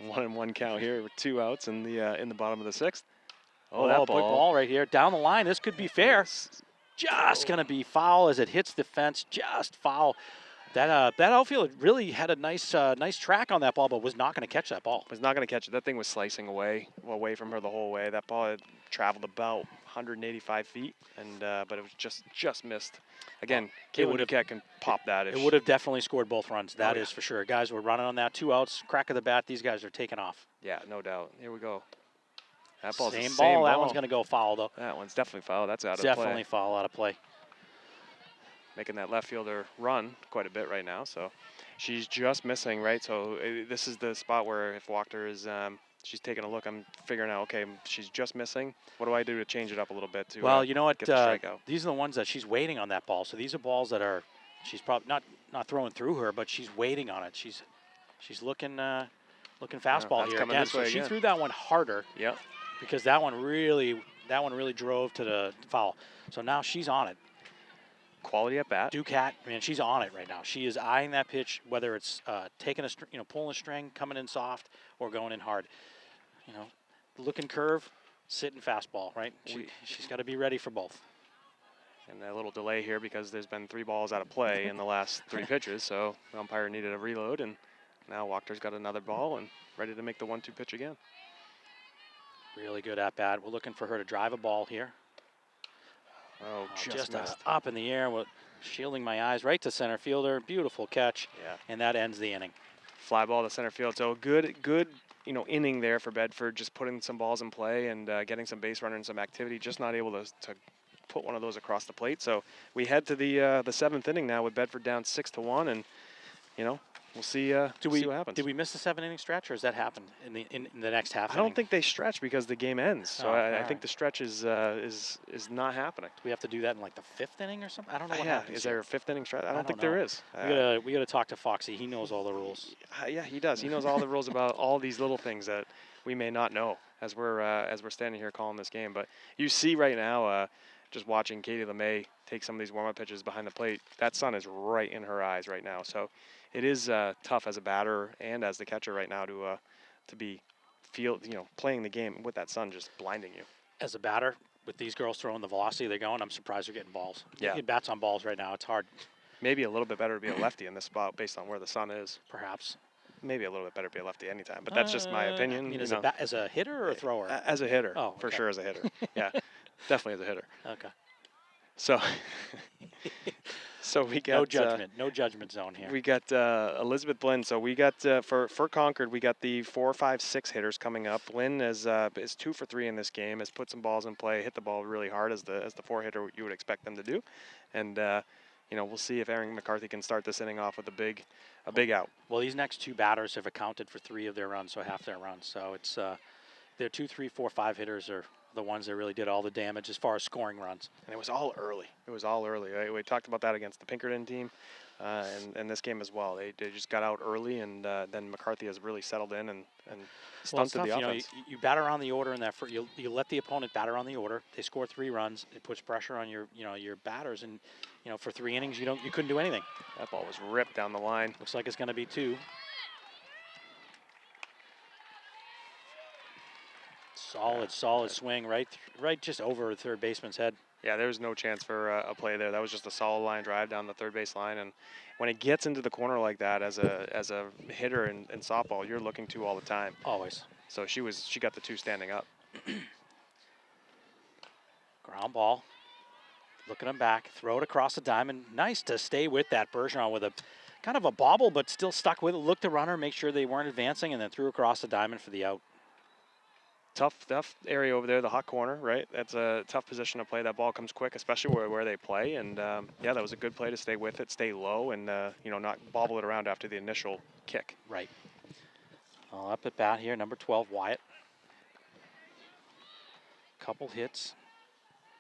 1-1 count here with 2 outs in the bottom of the 6th. Oh, that ball right here down the line. This could be fair. Just gonna be foul as it hits the fence. Just foul. That outfielder really had a nice track on that ball, but was not going to catch that ball. Was not going to catch it. That thing was slicing away from her the whole way. That ball had traveled about 185 feet, and but it was just missed. Again, Caitlin Duquette can pop that. It would have definitely scored both runs. That is for sure. Guys were running on that. 2 outs, crack of the bat. These guys are taking off. Yeah, no doubt. Here we go. That ball's same the ball. same ball. That one's going to go foul though. That one's definitely foul. That's out of play. Definitely foul out of play. Making that left fielder run quite a bit right now. So she's just missing, right? So this is the spot where if Wachter is, she's taking a look, I'm figuring out, okay, she's just missing. What do I do to change it up a little bit to well, you know what? get the strikeout? These are the ones that she's waiting on that ball. So these are balls that are, she's probably not throwing through her, but she's waiting on it. She's looking fastball here again. So she threw that one harder. Yep. Because that one really drove to the foul. So now she's on it. Quality at bat. Duquette, man, she's on it right now. She is eyeing that pitch, whether it's taking pulling a string, coming in soft, or going in hard. You know, looking curve, sitting fastball, right? She's got to be ready for both. And a little delay here because there's been 3 balls out of play in the last 3 pitches, so the umpire needed a reload, and now Wachter's got another ball and ready to make the 1-2 pitch again. Really good at bat. We're looking for her to drive a ball here. Oh, just up in the air, shielding my eyes right to center fielder. Beautiful catch. Yeah. And that ends the inning. Fly ball to center field. So good, inning there for Bedford, just putting some balls in play and getting some base runner and some activity. Just not able to put one of those across the plate. So we head to the 7th inning now with Bedford down 6-1, and we'll see. See what happens. Did we miss the 7-inning stretch, or has that happened in the next half? I don't think they stretch because the game ends. So I think the stretch is not happening. Do we have to do that in like the 5th inning or something? I don't know what happens. Is there a 5th inning stretch? I don't think know. there is. We gotta talk to Foxy. He knows all the rules. Yeah, he does. He knows all the rules about all these little things that we may not know as we're standing here calling this game. But you see right now, just watching Katie LeMay take some of these warm-up pitches behind the plate, that sun is right in her eyes right now. So it is tough as a batter and as the catcher right now to be playing the game with that sun just blinding you. As a batter, with these girls throwing the velocity they're going, I'm surprised they're getting balls. Yeah. Getting bats on balls right now, it's hard. Maybe a little bit better to be a lefty in this spot based on where the sun is. Perhaps. Maybe a little bit better to be a lefty anytime, but that's just my opinion. I mean, as a hitter or a thrower? As a hitter, oh, for sure as a hitter. Yeah, definitely as a hitter. Okay. So we got no judgment zone here. We got Elizabeth Blinn. So we got for Concord, we got the 4, 5, 6 hitters coming up. Blinn is 2 for 3 in this game. Has put some balls in play, hit the ball really hard as the 4 hitter you would expect them to do, and we'll see if Erin McCarthy can start this inning off with a big out. Well, these next 2 batters have accounted for 3 of their runs, so half their runs. So it's their 2, 3, 4, 5 hitters are the ones that really did all the damage as far as scoring runs. And it was all early. Right? We talked about that against the Pinkerton team and this game as well. They just got out early, and then McCarthy has really settled in and stunted the offense. You batter on the order in that. You let the opponent batter on the order. They score 3 runs. It puts pressure on your batters, and for 3 innings you couldn't do anything. That ball was ripped down the line. Looks like it's going to be 2. Solid swing right just over the third baseman's head. Yeah, there was no chance for a play there. That was just a solid line drive down the third base line, and when it gets into the corner like that as a hitter in softball, you're looking to all the time. Always. So she got the 2 standing up. Ground ball. Looking him back, throw it across the diamond. Nice to stay with that. Bergeron with a kind of a bobble, but still stuck with it. Looked the runner, make sure they weren't advancing, and then threw across the diamond for the out. Tough area over there, the hot corner, right? That's a tough position to play. That ball comes quick, especially where they play. And that was a good play to stay with it, stay low, and not bobble it around after the initial kick. Right. Up at bat here, number 12, Wyatt. couple hits.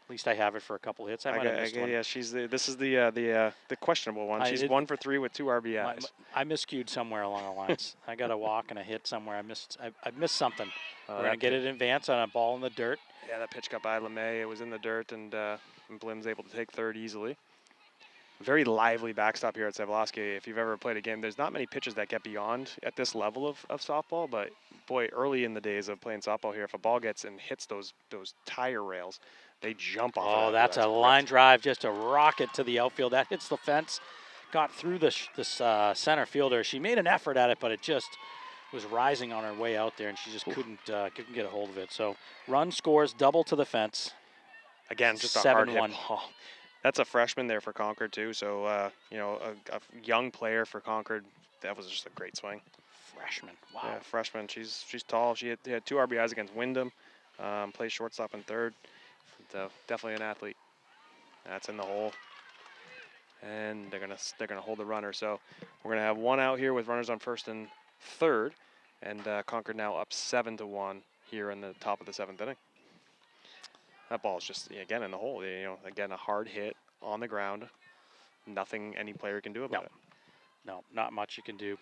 At least I have it for a couple hits. I might have missed one. Yeah, this is the questionable one. She's 1 for 3 with 2 RBIs. I miscued somewhere along the lines. I got a walk and a hit somewhere. I missed something. We're going to get it in advance on a ball in the dirt. Yeah, that pitch got by LeMay. It was in the dirt, and Blim's able to take third easily. Very lively backstop here at Savlovsky. If you've ever played a game, there's not many pitches that get beyond at this level of softball, but boy, early in the days of playing softball here, if a ball gets and hits those tire rails, they jump off. Oh, that's a line drive, just a rocket to the outfield. That hits the fence, got through this center fielder. She made an effort at it, but it just was rising on her way out there, and she just couldn't get a hold of it. So run scores, double to the fence. Again, just a hard hit ball. That's a freshman there for Concord too. So a young player for Concord. That was just a great swing. Freshman, wow. Yeah, freshman. She's tall. She had 2 RBIs against Wyndham. Plays shortstop and third. Definitely an athlete. That's in the hole, and they're gonna hold the runner. So we're gonna have 1 out here with runners on first and third, and Concord now up 7-1 here in the top of the 7th inning. That ball is just again in the hole. Again a hard hit on the ground. Nothing any player can do about it. No, not much you can do.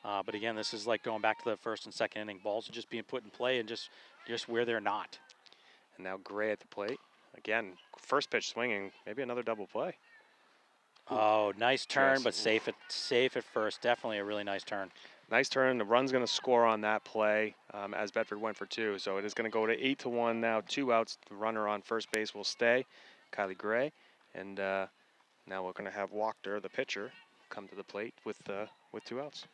But again, this is like going back to the first and second inning. Balls are just being put in play and just where they're not. And now Gray at the plate. Again, first pitch swinging, maybe another double play. Oh, nice turn, but safe at first. Definitely a really nice turn. Nice turn. The run's going to score on that play as Bedford went for 2. So it is going to go to 8-1 now. 2 outs. The runner on first base will stay, Kylie Gray. And now we're going to have Wachter, the pitcher, come to the plate with 2 outs.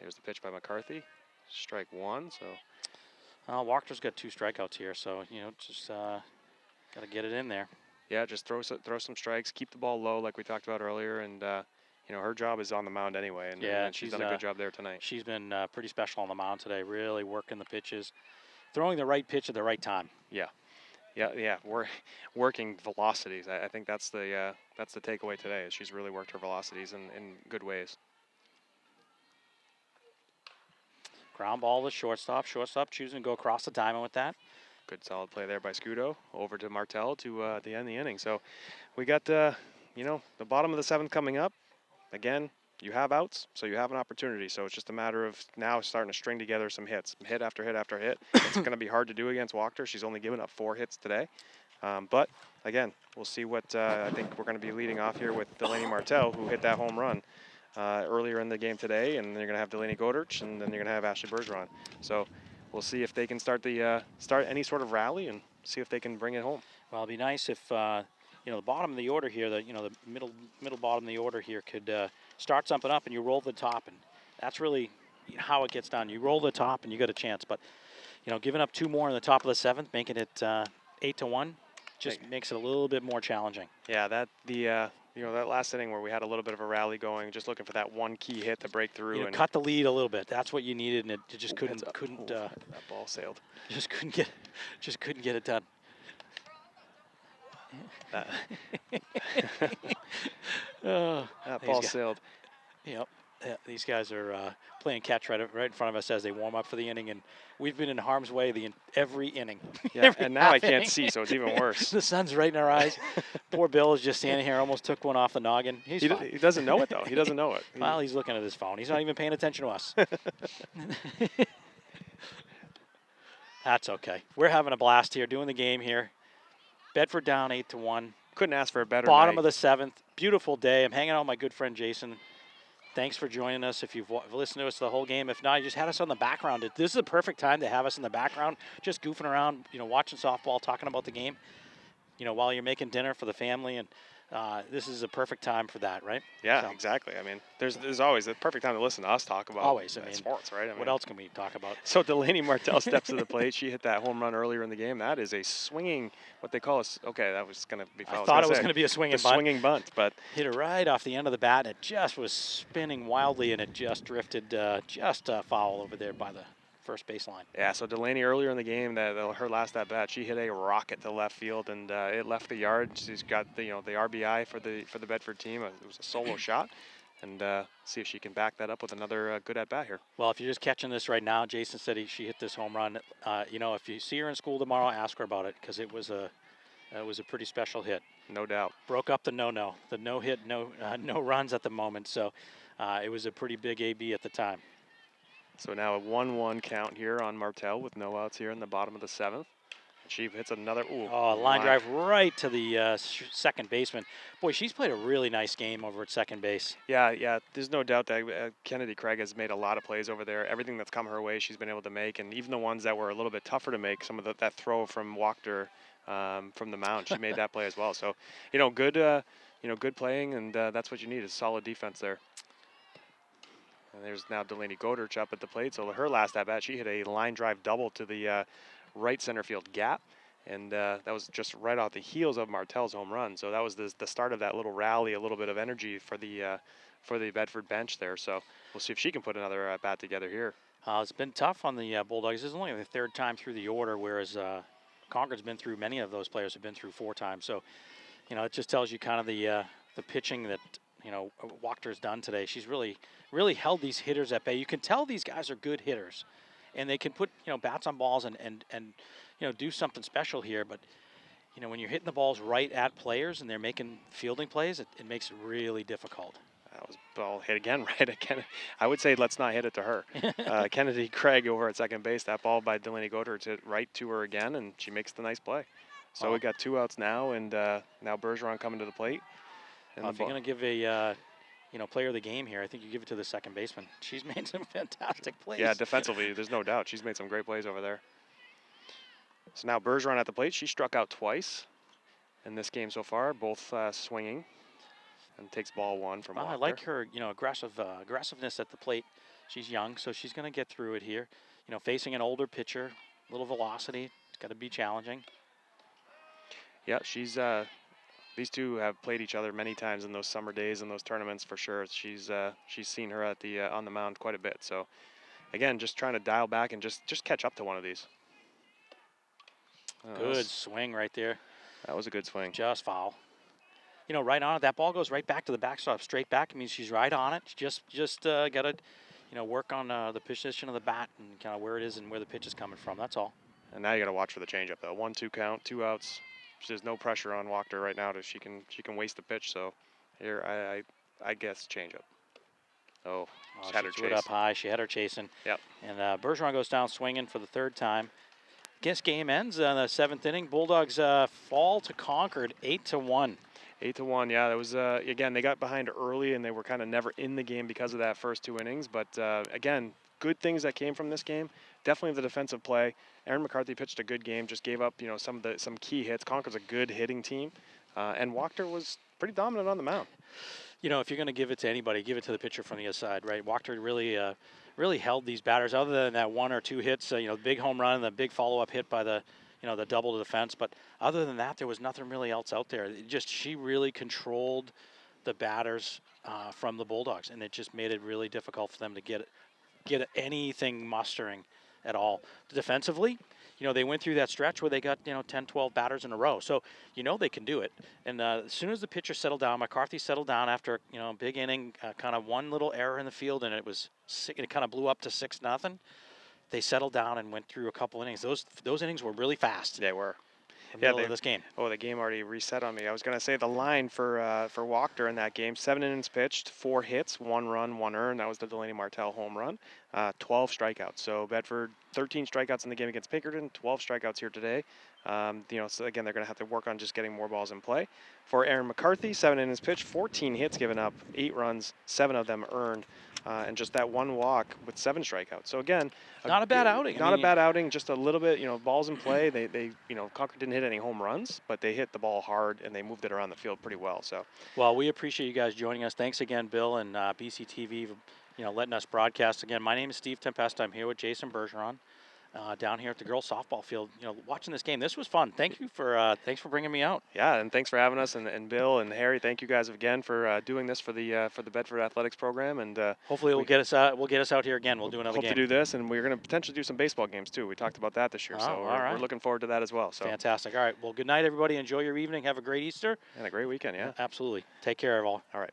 Here's the pitch by McCarthy. Strike 1. So Wachter's got 2 strikeouts here, so just got to get it in there. Yeah, just throw some strikes, keep the ball low like we talked about earlier, and her job is on the mound anyway, and she's done a good job there tonight. She's been pretty special on the mound today, really working the pitches, throwing the right pitch at the right time. Yeah. We're working velocities. I think that's the takeaway today. Is she's really worked her velocities in good ways. Ground ball to shortstop. Shortstop choosing to go across the diamond with that. Good solid play there by Scudo. Over to Martel to end the inning. So we got the bottom of the 7th coming up. Again, you have outs, so you have an opportunity. So it's just a matter of now starting to string together some hits. Hit after hit after hit. It's going to be hard to do against Wachter. She's only given up 4 hits today. But again, we'll see what I think we're going to be leading off here with Delaney Martel, who hit that home run earlier in the game today, and they're going to have Delaney Goderich, and then you're going to have Ashley Bergeron. So we'll see if they can start any sort of rally and see if they can bring it home. Well, it'd be nice if the bottom of the order here, the middle bottom of the order here could start something up, and you roll the top, and that's really how it gets done. You roll the top, and you got a chance. But giving up 2 more in the top of the 7th, making it 8-1, just makes it a little bit more challenging. Yeah, that last inning where we had a little bit of a rally going, just looking for that one key hit to break through and cut the lead a little bit. That's what you needed, and it just couldn't. That ball sailed. Just couldn't get it done. That ball sailed. Yep. Yeah, these guys are playing catch right in front of us as they warm up for the inning, and we've been in harm's way every inning. Yeah, and now I can't see, so it's even worse. The sun's right in our eyes. Poor Bill is just standing here, almost took one off the noggin. He doesn't know it, though. He doesn't know it. Well, he's looking at his phone. He's not even paying attention to us. That's okay. We're having a blast here, doing the game here. Bedford down 8-1. Couldn't ask for a better Bottom night. of the 7th. Beautiful day. I'm hanging out with my good friend Jason. Thanks for joining us. If you've listened to us the whole game, if not, you just had us on the background. This is a perfect time to have us in the background, just goofing around, watching softball, talking about the game, while you're making dinner for the family. And this is a perfect time for that, right? Yeah, so. Exactly. I mean, there's always a perfect time to listen to us talk about sports, right? What else can we talk about? So Delaney Martel steps to the plate. She hit that home run earlier in the game. That is a swinging, what they call that was going to be foul. I thought it was going to be a swinging bunt. Swinging bunt, but hit it right off the end of the bat. And it just was spinning wildly, and it just drifted just foul over there by the first baseline. Yeah, so Delaney earlier in the game, her last at bat, she hit a rocket to left field, and it left the yard. She's got the RBI for the Bedford team. It was a solo shot, and see if she can back that up with another good at-bat here. Well, if you're just catching this right now, Jason said she hit this home run. You know, if you see her in school tomorrow, ask her about it, because it was a pretty special hit. No doubt. Broke up the no hit, no runs at the moment. So it was a pretty big AB at the time. So now a 1-1 count here on Martel with no outs here in the bottom of the 7th. She hits another. Ooh, line drive right to the second baseman. Boy, she's played a really nice game over at second base. Yeah. There's no doubt that Kennedy Craig has made a lot of plays over there. Everything that's come her way, she's been able to make, and even the ones that were a little bit tougher to make, some of that throw from Wachter from the mound, she made that play as well. So, good playing, and that's what you need is solid defense there. And there's now Delaney Godert up at the plate. So her last at bat, she hit a line drive double to the right center field gap. And that was just right off the heels of Martel's home run. So that was the start of that little rally, a little bit of energy for the Bedford bench there. So we'll see if she can put another at bat together here. It's been tough on the Bulldogs. This is only the third time through the order, whereas Concord's been through, many of those players have been through 4 times. So, it just tells you kind of the pitching that, Wachter's done today. She's really held these hitters at bay. You can tell these guys are good hitters, and they can put, bats on balls and do something special here. But, when you're hitting the balls right at players and they're making fielding plays, it makes it really difficult. That was ball hit again, right? Again, I would say let's not hit it to her. Kennedy Craig over at second base. That ball by Delaney Godert hit right to her again, and she makes the nice play. So we got 2 outs now, and now Bergeron coming to the plate. And if you're going to give a player of the game here, I think you give it to the second baseman. She's made some fantastic plays. Yeah, defensively, there's no doubt. She's made some great plays over there. So now Bergeron at the plate. She struck out twice in this game so far, both swinging, and takes ball 1 from Wachter. I like her, aggressiveness at the plate. She's young, so she's going to get through it here. Facing an older pitcher, little velocity. It's got to be challenging. Yeah, she's these two have played each other many times in those summer days and those tournaments for sure. She's seen her at the on the mound quite a bit. So again, just trying to dial back and just catch up to one of these. Good swing right there. That was a good swing. Just foul. Right on it. That ball goes right back to the backstop, straight back. It means she's right on it. Just got to work on the position of the bat and kind of where it is and where the pitch is coming from. That's all. And now you got to watch for the changeup though. 1-2 count, 2 outs. There's no pressure on Wachter right now. She can waste the pitch. So here I guess changeup. Oh, she had her threw it up high. She had her chasing. Yep. And Bergeron goes down swinging for the 3rd time. Guess game ends in the 7th inning. Bulldogs fall to Concord 8-1. 8-1, yeah. That was again, they got behind early and they were kind of never in the game because of that first 2 innings. But again, good things that came from this game. Definitely the defensive play. Erin McCarthy pitched a good game. Just gave up, some key hits. Concord's a good hitting team, and Wachter was pretty dominant on the mound. If you're going to give it to anybody, give it to the pitcher from the other side, right? Wachter really held these batters. Other than that 1 or 2 hits, the big home run and the big follow-up hit by the double to the fence. But other than that, there was nothing really else out there. She really controlled the batters from the Bulldogs, and it just made it really difficult for them to get anything mustering at all. Defensively, they went through that stretch where they got 10, 12 batters in a row. So they can do it. And as soon as the pitcher settled down, McCarthy settled down after big inning, kind of one little error in the field, and it kind of blew up to 6-0. They settled down and went through a couple innings. Those innings were really fast. They were. Middle of this game. Oh, the game already reset on me. I was going to say the line for Wachter in that game: 7 innings pitched, 4 hits, 1 run, 1 earned. That was the Delaney Martel home run. 12 strikeouts. So Bedford 13 strikeouts in the game against Pinkerton, 12 strikeouts here today. So again, they're going to have to work on just getting more balls in play. For Erin McCarthy, 7 innings pitched, 14 hits given up, 8 runs, 7 of them earned. And just that 1 walk with 7 strikeouts. So again, not a bad outing. Not a bad outing. Just a little bit, balls in play. They Concord didn't hit any home runs, but they hit the ball hard and they moved it around the field pretty well. So, well, we appreciate you guys joining us. Thanks again, Bill and BCTV, letting us broadcast again. My name is Steve Tempesta. I'm here with Jason Bergeron. Down here at the girls softball field, watching this game. This was fun. Thanks for bringing me out. Yeah, and thanks for having us, and Bill and Harry. Thank you guys again for doing this for the Bedford Athletics program, and hopefully we'll get us out here again. We'll do another game. Hope to do this, and we're going to potentially do some baseball games too. We talked about that this year, so we're looking forward to that as well. So fantastic. All right. Well, good night, everybody. Enjoy your evening. Have a great Easter and a great weekend. Yeah, absolutely. Take care of all. All right.